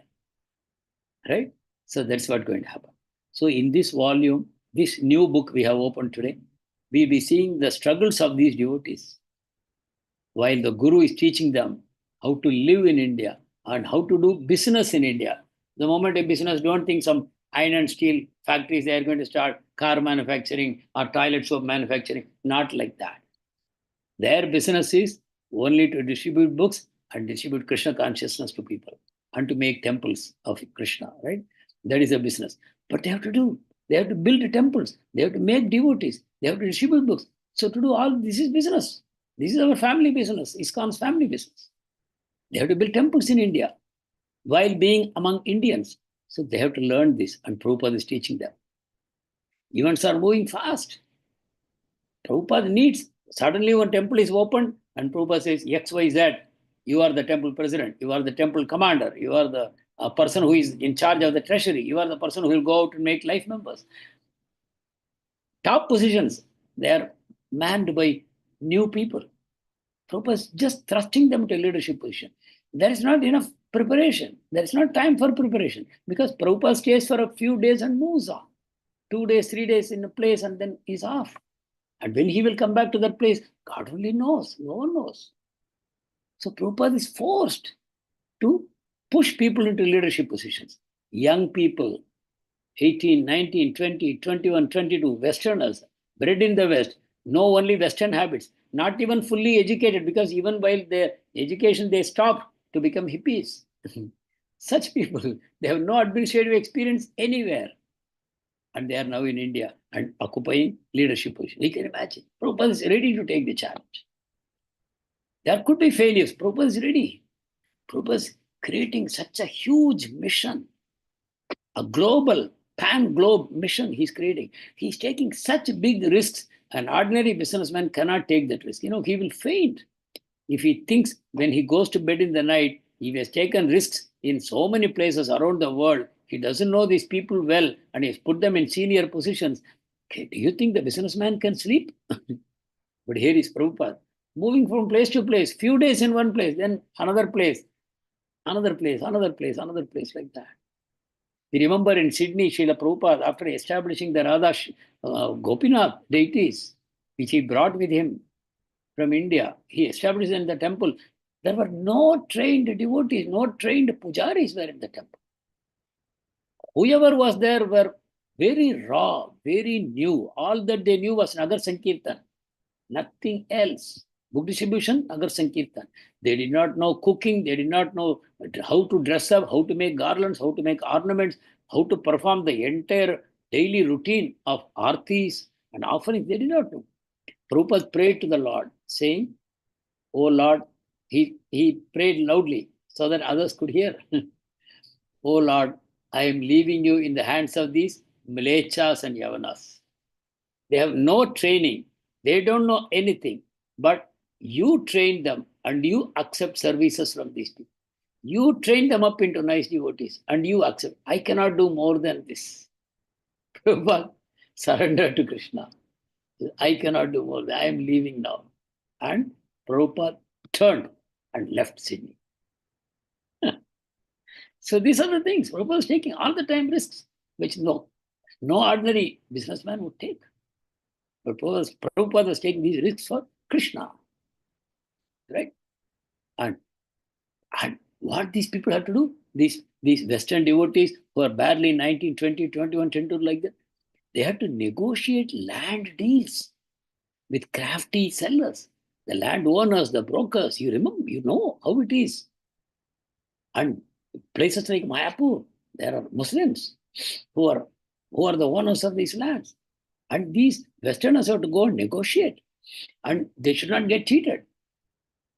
right? So that's what's going to happen. So in this volume, this new book we have opened today, we'll be seeing the struggles of these devotees while the Guru is teaching them how to live in India and how to do business in India. The moment a business, don't think some iron and steel factories, they are going to start car manufacturing or toilet soap manufacturing. Not like that. Their business is only to distribute books and distribute Krishna consciousness to people and to make temples of Krishna, right? That is a business. But they have to build temples. They have to make devotees. They have to distribute books. So to do all this is business. This is our family business, ISKCON's family business. They have to build temples in India while being among Indians. So they have to learn this, and Prabhupada is teaching them. Events are moving fast. Prabhupada needs, suddenly one temple is opened, and Prabhupada says, XYZ, you are the temple president, you are the temple commander, you are the person who is in charge of the treasury, you are the person who will go out and make life members. Top positions, they are manned by new people. Prabhupada is just thrusting them to a leadership position. There is not enough preparation. There is not time for preparation because Prabhupada stays for a few days and moves on. 2 days, 3 days in a place and then he's off. And when he will come back to that place, God only knows. No one knows. So Prabhupada is forced to push people into leadership positions. Young people, 18, 19, 20, 21, 22, Westerners, bred in the West, know only Western habits, not even fully educated because even while their education, they stop to become hippies. Such people, they have no administrative experience anywhere. And they are now in India and occupying leadership position. You can imagine. Prabhupada is ready to take the challenge. There could be failures. Prabhupada is ready. Prabhupada is creating such a huge mission, a global, pan-globe mission he's creating. He's taking such big risks. An ordinary businessman cannot take that risk. He will faint if he thinks when he goes to bed in the night, he has taken risks in so many places around the world. He doesn't know these people well and he's put them in senior positions. Okay, do you think the businessman can sleep? But here is Prabhupada, moving from place to place, few days in one place, then another place, another place, another place, another place, like that. We remember in Sydney, Srila Prabhupada, after establishing the Radha Gopinath deities, which he brought with him from India, he established in the temple. There were no trained devotees, no trained pujaris were in the temple. Whoever was there were very raw, very new. All that they knew was Nagar Sankirtan, nothing else. Book distribution, Nagar Sankirtan. They did not know cooking, they did not know how to dress up, how to make garlands, how to make ornaments, how to perform the entire daily routine of artis and offerings. They did not know. Prabhupada prayed to the Lord, saying, "Oh Lord," he prayed loudly so that others could hear. "Oh Lord, I am leaving you in the hands of these Mlechas and Yavanas. They have no training. They don't know anything. But you train them and you accept services from these people. You train them up into nice devotees and you accept. I cannot do more than this." Prabhupada surrendered to Krishna. I cannot do more. I am leaving now. And Prabhupada turned and left Sydney. So these are the things. Prabhupada is taking all the time risks, which no ordinary businessman would take. But Prabhupada was taking these risks for Krishna. Right? And what these people have to do, these Western devotees who are barely 19, 20, 21, 22, like that, they have to negotiate land deals with crafty sellers, the landowners, the brokers. You remember, you know how it is. And places like Mayapur, there are Muslims who are the owners of these lands. And these Westerners have to go and negotiate. And they should not get cheated.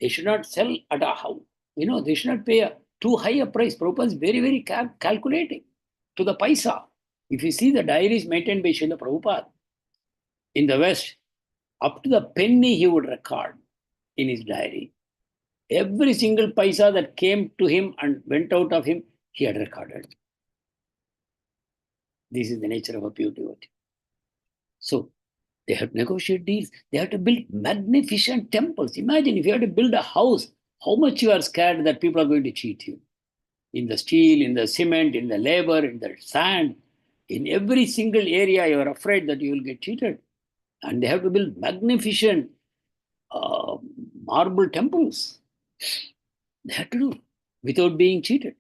They should not sell at a house. They should not pay a too high a price. Prabhupada is very, very calculating to the paisa. If you see the diaries maintained by Srila Prabhupada in the West, up to the penny he would record in his diary. Every single paisa that came to him and went out of him, he had recorded. This is the nature of a pure devotee. So they have to negotiate deals. They have to build magnificent temples. Imagine if you have to build a house, how much you are scared that people are going to cheat you. In the steel, in the cement, in the labor, in the sand, in every single area, you are afraid that you will get cheated. And they have to build magnificent marble temples. They have to do without being cheated.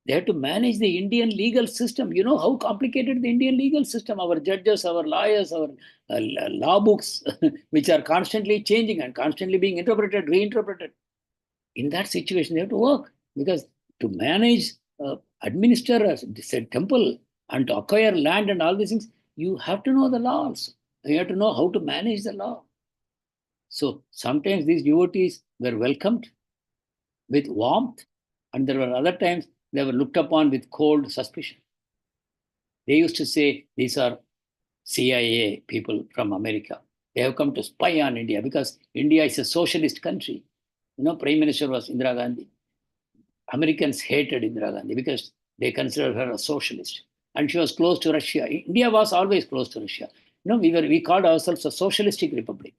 They have to manage the Indian legal system. You know how complicated the Indian legal system, our judges, our lawyers, our law books, which are constantly changing and constantly being interpreted, reinterpreted. In that situation, they have to work because to manage, administer a temple and to acquire land and all these things, you have to know the laws. You have to know how to manage the law. So sometimes these devotees were welcomed with warmth, and there were other times they were looked upon with cold suspicion. They used to say, these are CIA people from America. They have come to spy on India because India is a socialist country. Prime Minister was Indira Gandhi. Americans hated Indira Gandhi because they considered her a socialist. And she was close to Russia. India was always close to Russia. We called ourselves a socialistic republic,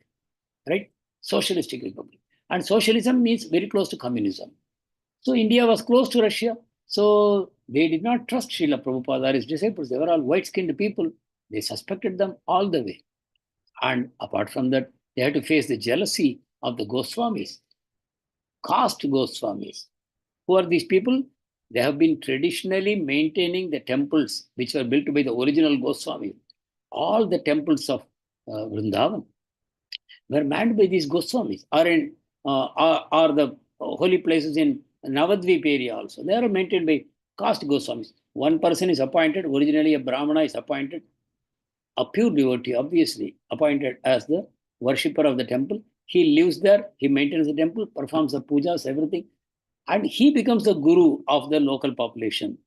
right? Socialistic republic. And socialism means very close to communism. So India was close to Russia. So they did not trust Srila Prabhupada or his disciples. They were all white-skinned people. They suspected them all the way. And apart from that, they had to face the jealousy of the Goswamis, caste Goswamis. Who are these people? They have been traditionally maintaining the temples which were built by the original Goswami. All the temples of Vrindavan were manned by these Goswamis, or the holy places in Navadvip area also. They are maintained by caste Goswamis. One person is appointed, originally a Brahmana is appointed, a pure devotee, obviously, appointed as the worshipper of the temple. He lives there, he maintains the temple, performs the pujas, everything, and he becomes the guru of the local population.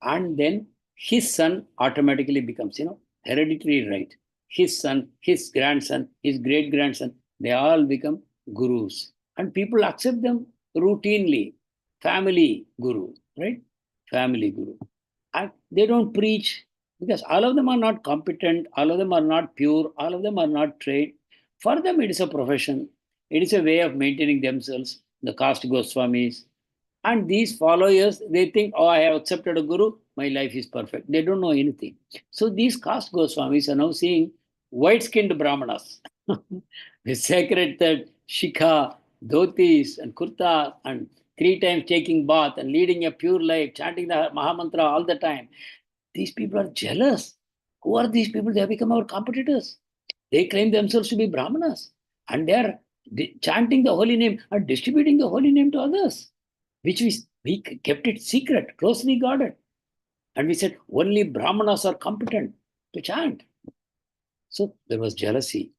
And then his son automatically becomes, hereditary right. His son, his grandson, his great grandson, they all become gurus. And people accept them routinely. Family guru, right? Family guru. And they don't preach because all of them are not competent, all of them are not pure, all of them are not trained. For them, it is a profession, it is a way of maintaining themselves. The caste Goswamis, and these followers, they think, oh, I have accepted a guru, my life is perfect. They don't know anything. So these caste Goswamis are now seeing white-skinned Brahmanas with sacred that shikha, dhotis, and kurta, and 3 times taking bath and leading a pure life, chanting the Mahamantra all the time. These people are jealous. Who are these people? They have become our competitors. They claim themselves to be Brahmanas, and they are chanting the holy name and distributing the holy name to others, which we kept it secret, closely guarded. And we said only Brahmanas are competent to chant. So there was jealousy.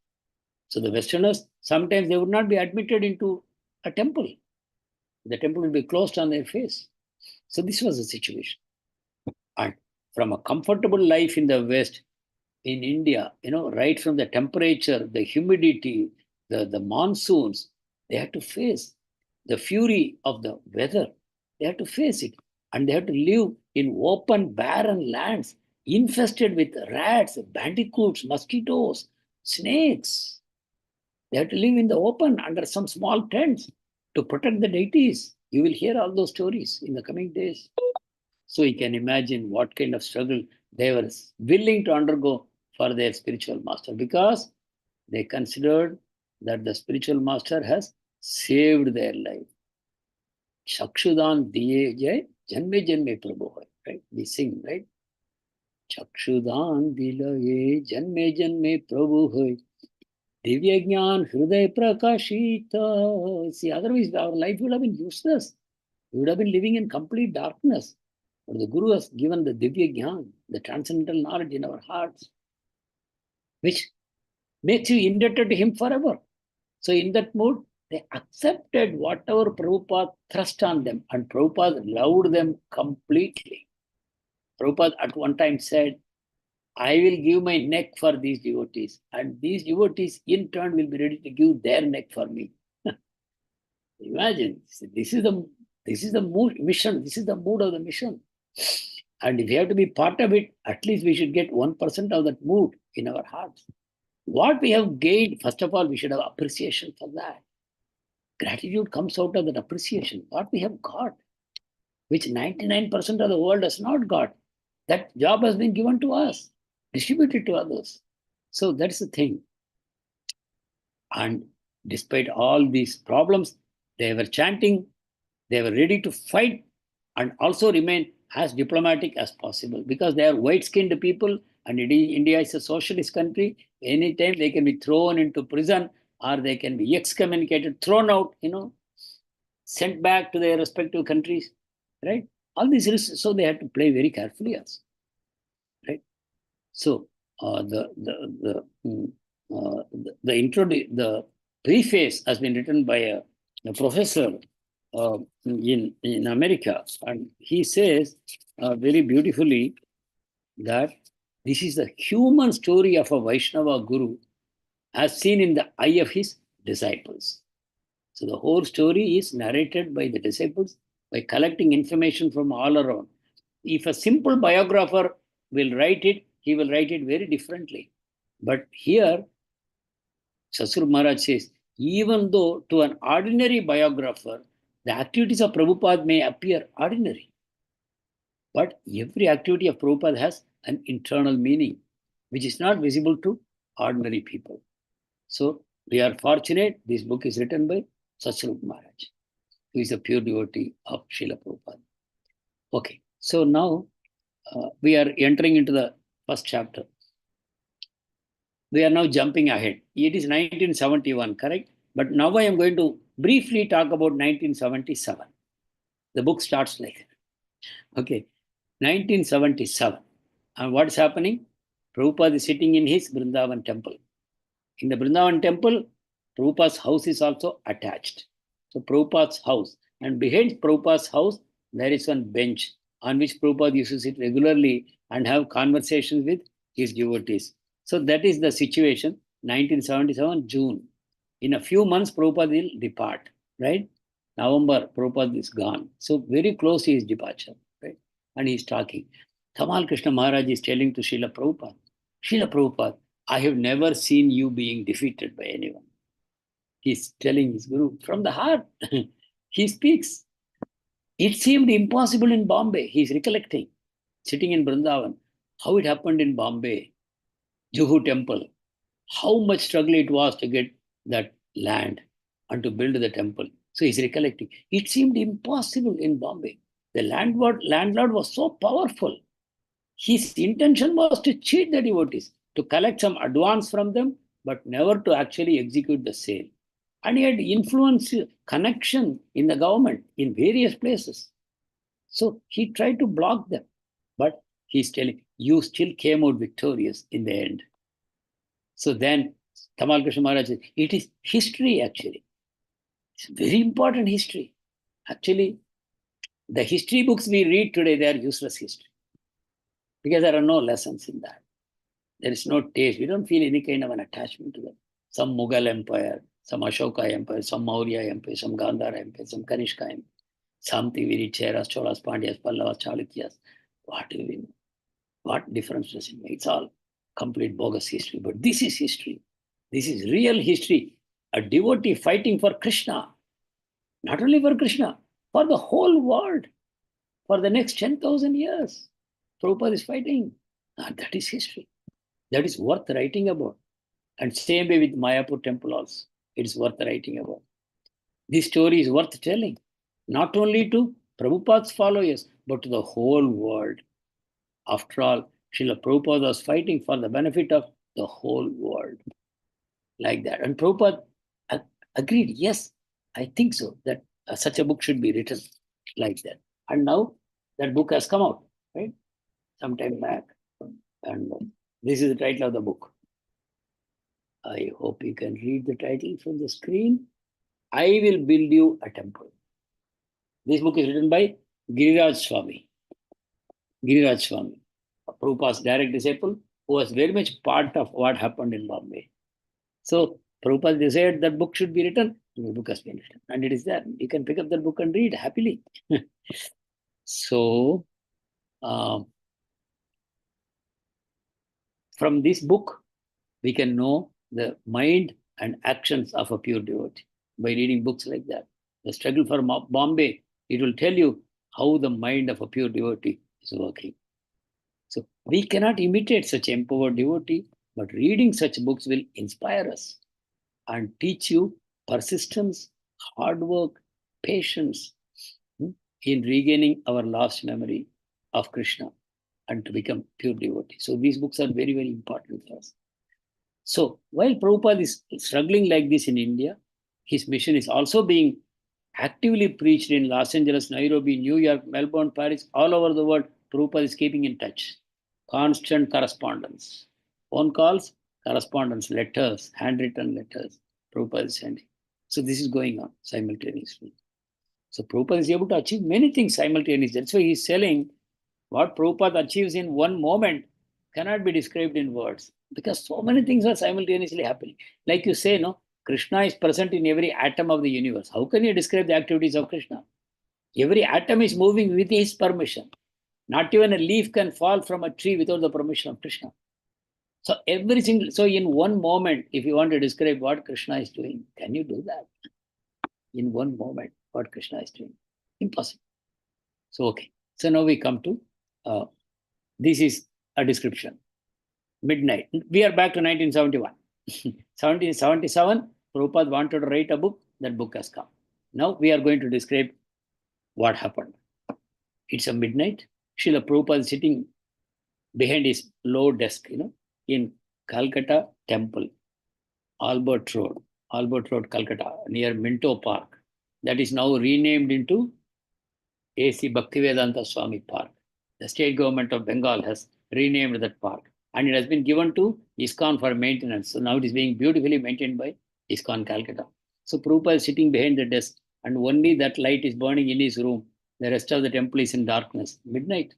So the Westerners, sometimes they would not be admitted into a temple. The temple would be closed on their face. So this was the situation. And from a comfortable life in the West, in India, right from the temperature, the humidity, the monsoons, they had to face the fury of the weather. They had to face it. And they had to live in open, barren lands infested with rats, bandicoots, mosquitoes, snakes. They had to live in the open under some small tents to protect the deities. You will hear all those stories in the coming days. So you can imagine what kind of struggle they were willing to undergo for their spiritual master, because they considered that the spiritual master has saved their life. Chakshudan diye jai, janme janme prabhu hai. Right? We sing, right? Chakshudan dilaye, janme janme prabhu hai. Divya Jnana Hriday Prakashita. See, otherwise our life would have been useless. We would have been living in complete darkness. But the Guru has given the Divya Jnana, the transcendental knowledge in our hearts, which makes you indebted to him forever. So in that mood, they accepted whatever Prabhupada thrust on them, and Prabhupada loved them completely. Prabhupada at one time said, I will give my neck for these devotees, and these devotees in turn will be ready to give their neck for me. Imagine, this is the mood, mission, this is the mood of the mission. And if we have to be part of it, at least we should get 1% of that mood in our hearts. What we have gained, first of all, we should have appreciation for that. Gratitude comes out of that appreciation. What we have got, which 99% of the world has not got. That job has been given to us, distributed to others. So that's the thing. And despite all these problems, they were chanting, they were ready to fight and also remain as diplomatic as possible, because they are white-skinned people and India is a socialist country. Anytime they can be thrown into prison, or they can be excommunicated, thrown out, sent back to their respective countries, right? All these risks, so they have to play very carefully also, right? So the preface has been written by a professor in America, and he says very beautifully that this is the human story of a Vaishnava guru as seen in the eye of his disciples. So the whole story is narrated by the disciples by collecting information from all around. If a simple biographer will write it, he will write it very differently. But here, Sasur Maharaj says, even though to an ordinary biographer, the activities of Prabhupada may appear ordinary. But every activity of Prabhupada has an internal meaning, which is not visible to ordinary people. So we are fortunate. This book is written by Srila Maharaj, who is a pure devotee of Srila Prabhupada. Okay, so now we are entering into the first chapter. We are now jumping ahead. It is 1971, correct? But now I am going to briefly talk about 1977. The book starts like that. Okay, 1977. And what's happening? Prabhupada is sitting in his Vrindavan temple. In the Vrindavan temple, Prabhupada's house is also attached. So Prabhupada's house. And behind Prabhupada's house, there is one bench on which Prabhupada used to sit regularly and have conversations with his devotees. So that is the situation, 1977, June. In a few months, Prabhupada will depart, right? November, Prabhupada is gone. So very close to his departure, right? And he's talking. Tamal Krishna Maharaj is telling to Srila Prabhupada, Srila Prabhupada, I have never seen you being defeated by anyone. He's telling his guru from the heart. He speaks. It seemed impossible in Bombay. He's recollecting, sitting in Vrindavan, how it happened in Bombay, Juhu temple, how much struggle it was to get that land and to build the temple. So he's recollecting. It seemed impossible in Bombay. The landlord was so powerful. His intention was to cheat the devotees, to collect some advance from them, but never to actually execute the sale. And he had influence, connection in the government in various places. So he tried to block them. But he's telling, you still came out victorious in the end. So then Tamal Krishna Maharaj says, it is history actually. It's very important history. Actually, the history books we read today, they are useless history. Because there are no lessons in that. There is no taste. We don't feel any kind of an attachment to them. Some Mughal empire, some Ashoka empire, some Maurya empire, some Gandhara empire, some Kanishka empire, something we read Cheras, Cholas, Pandyas, Pallavas, Chalukyas. What do we know? What difference does it make? It's all complete bogus history. But this is history. This is real history. A devotee fighting for Krishna. Not only for Krishna, for the whole world. For the next 10,000 years. Prabhupada is fighting. And that is history. That is worth writing about. And same way with Mayapur temple also. It is worth writing about. This story is worth telling. Not only to Prabhupada's followers, but to the whole world. After all, Srila Prabhupada was fighting for the benefit of the whole world. Like that. And Prabhupada agreed, yes, I think so, that such a book should be written like that. And now that book has come out, right? Sometime back. And this is the title of the book. I hope you can read the title from the screen. I Will Build You a Temple. This book is written by Giriraj Swami. Giriraj Swami, Prabhupada's direct disciple, who was very much part of what happened in Bombay. So Prabhupada decided that book should be written, and the book has been written. And it is there. You can pick up that book and read happily. So, from this book, we can know the mind and actions of a pure devotee by reading books like that. The struggle for Bombay, it will tell you how the mind of a pure devotee is working. So we cannot imitate such empowered devotee, but reading such books will inspire us and teach you persistence, hard work, patience in regaining our lost memory of Krishna and to become pure devotee. So these books are very, very important for us. So while Prabhupada is struggling like this in India, his mission is also being actively preached in Los Angeles, Nairobi, New York, Melbourne, Paris, all over the world. Prabhupada is keeping in touch. Constant correspondence. Phone calls, correspondence, letters, handwritten letters. Prabhupada is sending. So this is going on simultaneously. So Prabhupada is able to achieve many things simultaneously. That's why he's telling what Prabhupada achieves in one moment cannot be described in words, because so many things are simultaneously happening. Like you say, no, Krishna is present in every atom of the universe. How can you describe the activities of Krishna? Every atom is moving with his permission. Not even a leaf can fall from a tree without the permission of Krishna. So every single, so in one moment, if you want to describe what Krishna is doing, can you do that? In one moment, what Krishna is doing? Impossible. So, okay. So now we come to, this is a description. Midnight. We are back to 1971. 1777, Prabhupada wanted to write a book. That book has come. Now we are going to describe what happened. It's a midnight. Srila Prabhupada is sitting behind his low desk, in Calcutta Temple, Albert Road, Calcutta, near Minto Park. That is now renamed into A.C. Bhaktivedanta Swami Park. The state government of Bengal has renamed that park, and it has been given to ISKCON for maintenance. So now it is being beautifully maintained by ISKCON Calcutta. So Prabhupada is sitting behind the desk, and only that light is burning in his room. The rest of the temple is in darkness, midnight.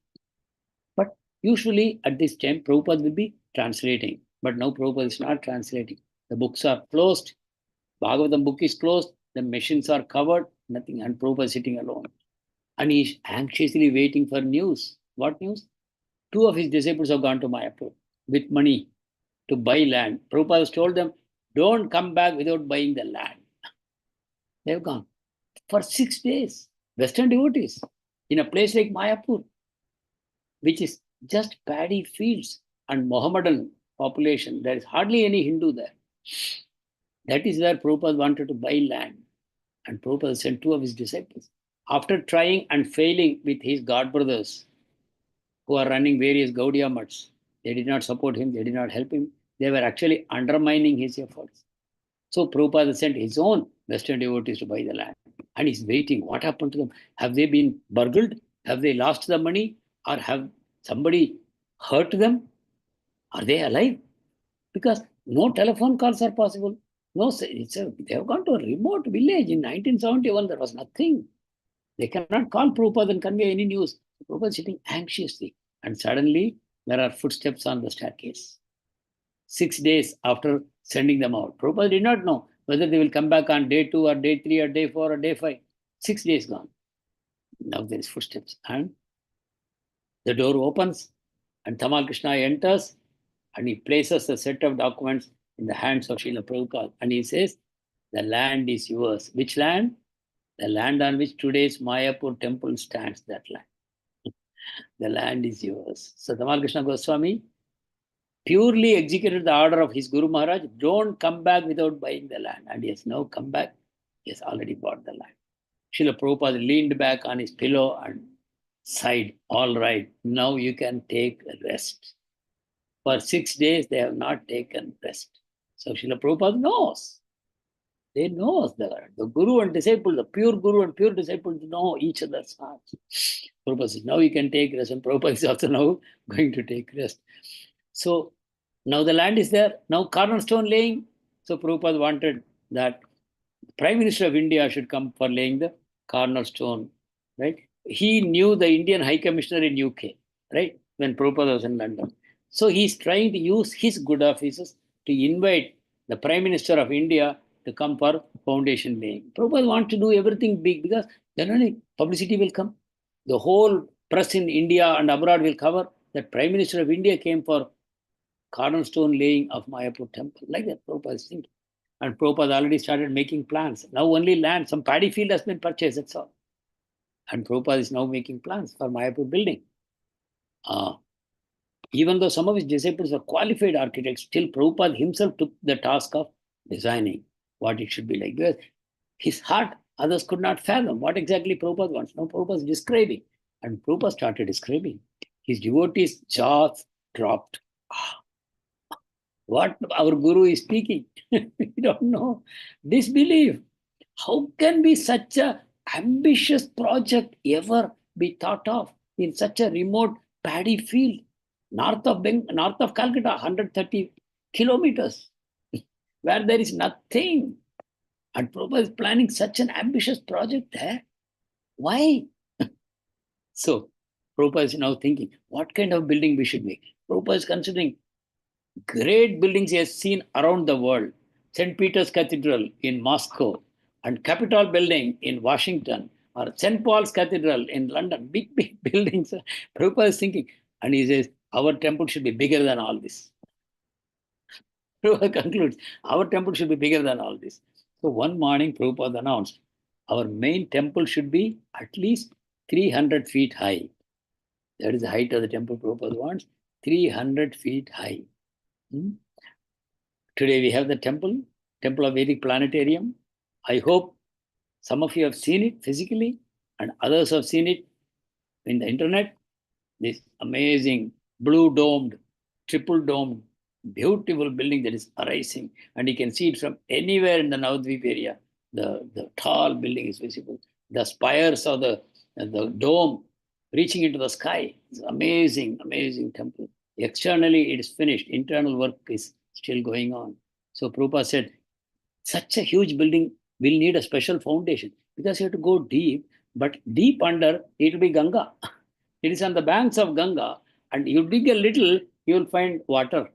But usually at this time, Prabhupada will be translating. But now Prabhupada is not translating. The books are closed. Bhagavatam book is closed. The machines are covered. Nothing. And Prabhupada is sitting alone. And he is anxiously waiting for news. What news? 2 of his disciples have gone to Mayapur with money to buy land. Prabhupada has told them, don't come back without buying the land. They have gone for 6 days. Western devotees in a place like Mayapur, which is just paddy fields and Mohammedan population. There is hardly any Hindu there. That is where Prabhupada wanted to buy land. And Prabhupada sent 2 of his disciples. After trying and failing with his god brothers, who are running various Gaudiya mutts, they did not support him, they did not help him. They were actually undermining his efforts. So Prabhupada sent his own Western devotees to buy the land. And he's waiting. What happened to them? Have they been burgled? Have they lost the money? Or have somebody hurt them? Are they alive? Because no telephone calls are possible. No, they have gone to a remote village. In 1971, there was nothing. They cannot call Prabhupada and convey any news. Prabhupada is sitting anxiously. And suddenly, there are footsteps on the staircase. 6 days after sending them out. Prabhupada did not know whether they will come back on day 2 or day 3 or day 4 or day 5. 6 days gone. Now there is footsteps. And the door opens and Tamal Krishna enters and he places a set of documents in the hands of Srila Prabhupada. And he says, the land is yours. Which land? The land on which today's Mayapur temple stands, that land. The land is yours. So Tamal Krishna Goswami purely executed the order of his Guru Maharaj, don't come back without buying the land. And he has now come back. He has already bought the land. Srila Prabhupada leaned back on his pillow and sighed, all right, now you can take rest. For 6 days, they have not taken rest. So Srila Prabhupada knows. They know the Guru and disciple, the pure Guru and pure disciple know each other's hearts. Prabhupada says, now you can take rest. And Prabhupada is also now going to take rest. So now the land is there. Now cornerstone laying. So Prabhupada wanted that Prime Minister of India should come for laying the cornerstone, right? He knew the Indian High Commissioner in UK, right? When Prabhupada was in London. So he's trying to use his good offices to invite the Prime Minister of India to come for foundation laying. Prabhupada wants to do everything big because then only publicity will come. The whole press in India and abroad will cover that Prime Minister of India came for cornerstone laying of Mayapur temple. Like that, Prabhupada is thinking. And Prabhupada already started making plans. Now only land, some paddy field has been purchased, that's all. And Prabhupada is now making plans for Mayapur building. Even though some of his disciples were qualified architects, still Prabhupada himself took the task of designing what it should be like. Because his heart, others could not fathom what exactly Prabhupada wants. Now Prabhupada is describing. And Prabhupada started describing. His devotees' jaws dropped. What our Guru is speaking. We don't know. Disbelief. How can be such a ambitious project ever be thought of in such a remote paddy field north of Calcutta, 130 kilometers, where there is nothing? And Prabhupada is planning such an ambitious project there. Why? So Prabhupada is now thinking, what kind of building we should make? Prabhupada is considering great buildings he has seen around the world. St. Peter's Cathedral in Moscow and Capitol Building in Washington or St. Paul's Cathedral in London. Big, big buildings. Prabhupada is thinking. And he says, our temple should be bigger than all this. Prabhupada concludes, our temple should be bigger than all this. So one morning, Prabhupada announced, our main temple should be at least 300 feet high. That is the height of the temple Prabhupada wants, 300 feet high. Today we have the temple of Vedic Planetarium. I hope some of you have seen it physically and others have seen it in the internet. This amazing blue domed, triple domed, beautiful building that is arising. And you can see it from anywhere in the Navadvip area. The tall building is visible. The spires of the dome reaching into the sky. It's amazing, amazing temple. Externally, it is finished. Internal work is still going on. So Prabhupada said, such a huge building will need a special foundation because you have to go deep, but deep under, it will be Ganga. It is on the banks of Ganga, and you dig a little, you will find water.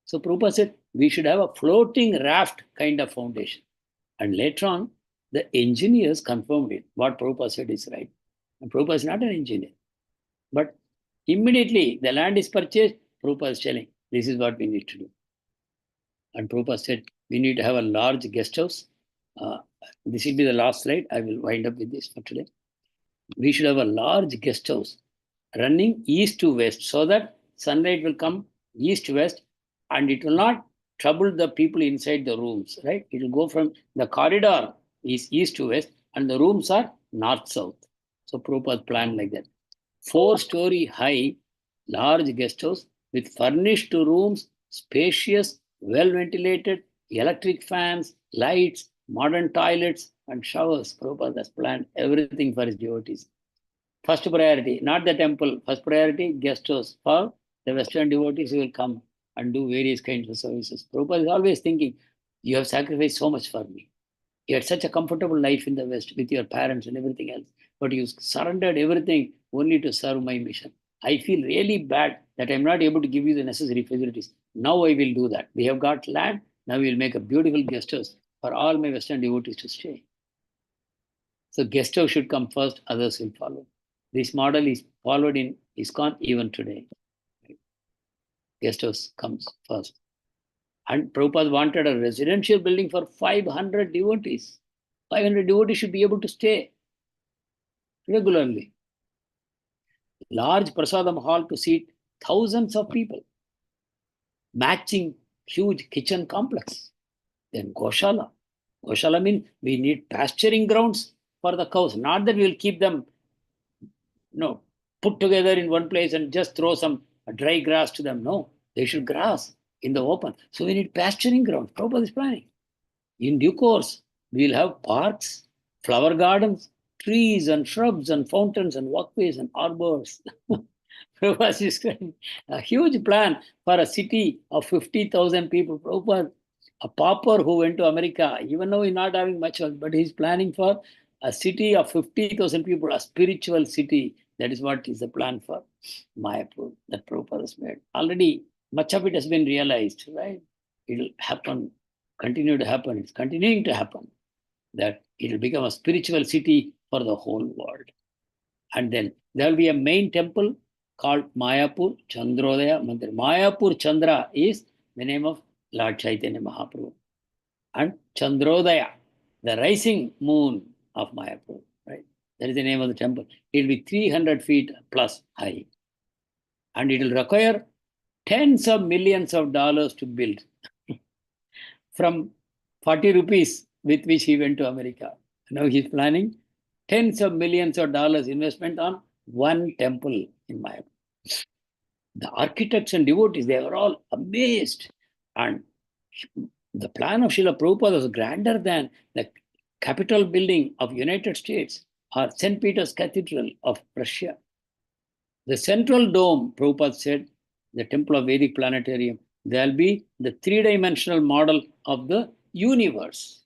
So Prabhupada said, we should have a floating raft kind of foundation. And later on, the engineers confirmed it. What Prabhupada said is right. And Prabhupada is not an engineer. But immediately the land is purchased, Prabhupada is telling, this is what we need to do. And Prabhupada said, we need to have a large guest house. This will be the last slide. I will wind up with this for today. We should have a large guest house running east to west so that sunlight will come east to west and it will not trouble the people inside the rooms, right? It will go from the corridor is east to west and the rooms are north-south. So Prabhupada planned like that. 4-story high, large guest house with furnished rooms, spacious, well-ventilated, electric fans, lights, modern toilets, and showers. Prabhupada has planned everything for his devotees. First priority, not the temple. First priority, guest house. For the Western devotees who will come and do various kinds of services. Prabhupada is always thinking, you have sacrificed so much for me. You had such a comfortable life in the West with your parents and everything else, but you surrendered everything only to serve my mission. I feel really bad that I'm not able to give you the necessary facilities. Now I will do that. We have got land. Now we will make a beautiful guest house for all my Western devotees to stay. So guest house should come first, others will follow. This model is followed in ISKCON even today. Guest house comes first. And Prabhupada wanted a residential building for 500 devotees. 500 devotees should be able to stay regularly. Large prasadam hall to seat thousands of people. Matching huge kitchen complex. Then Goshala. Goshala means we need pasturing grounds for the cows. Not that we will keep them put together in one place and just throw some dry grass to them. No, they should grass in the open. So we need pasturing grounds. Prabhupada is planning. In due course, we'll have parks, flower gardens, trees and shrubs and fountains and walkways and arbors. Prabhupada is describing a huge plan for a city of 50,000 people. Prabhupada, a pauper who went to America, even though he's not having much, but he's planning for a city of 50,000 people, a spiritual city. That is what is the plan for Mayapur that Prabhupada has made. Already, much of it has been realized, right? It will happen, continue to happen. It's continuing to happen. That it will become a spiritual city for the whole world. And then there will be a main temple called Mayapur Chandrodaya Mandir. Mayapur Chandra is the name of Lord Chaitanya Mahaprabhu. And Chandrodaya, the rising moon of Mayapur, right? That is the name of the temple. It will be 300 feet plus high. And it will require tens of millions of dollars to build. From 40 rupees with which he went to America. Now he's planning tens of millions of dollars investment on one temple in Mayapur. The architects and devotees, they were all amazed. And the plan of Srila Prabhupada was grander than the Capitol building of United States or St. Peter's Cathedral of Russia. The central dome, Prabhupada said, the temple of Vedic Planetarium, there will be the three-dimensional model of the universe.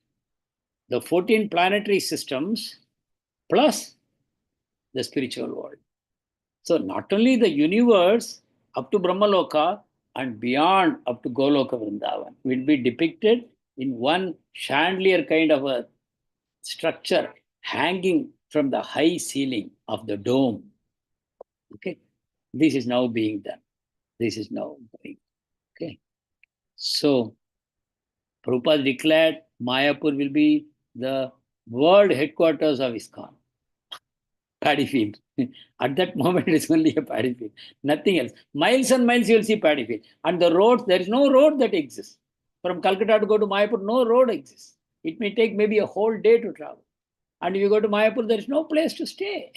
The 14 planetary systems plus the spiritual world. So not only the universe up to Brahmaloka and beyond up to Goloka Vrindavan will be depicted in one chandelier kind of a structure hanging from the high ceiling of the dome. Okay, this is now being done. This is now going. Okay, so Prabhupada declared Mayapur will be the world headquarters of ISKCON. Paddy field. At that moment, it is only a paddy field, nothing else. Miles and miles you will see paddy field. And the roads, there is no road that exists. From Calcutta to go to Mayapur, no road exists. It may take maybe a whole day to travel. And if you go to Mayapur, there is no place to stay.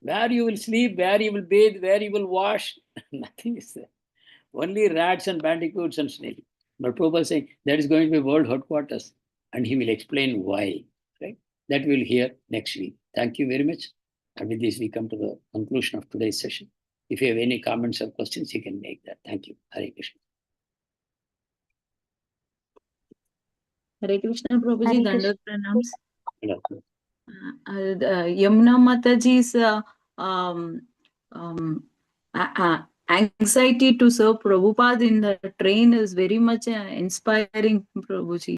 Where you will sleep, where you will bathe, where you will wash, nothing is there. Only rats and bandicoots and snakes. But Prabhupada is saying that is going to be world headquarters. And he will explain why. Right? That we will hear next week. Thank you very much. And with this, we come to the conclusion of today's session. If you have any comments or questions, you can make that. Thank you. Hare Krishna. Hare Krishna, Prabhuji, Hare Dandavat Krishna. pranams. Yamuna Mataji's anxiety to serve Prabhupada in the train is very much inspiring, Prabhuji.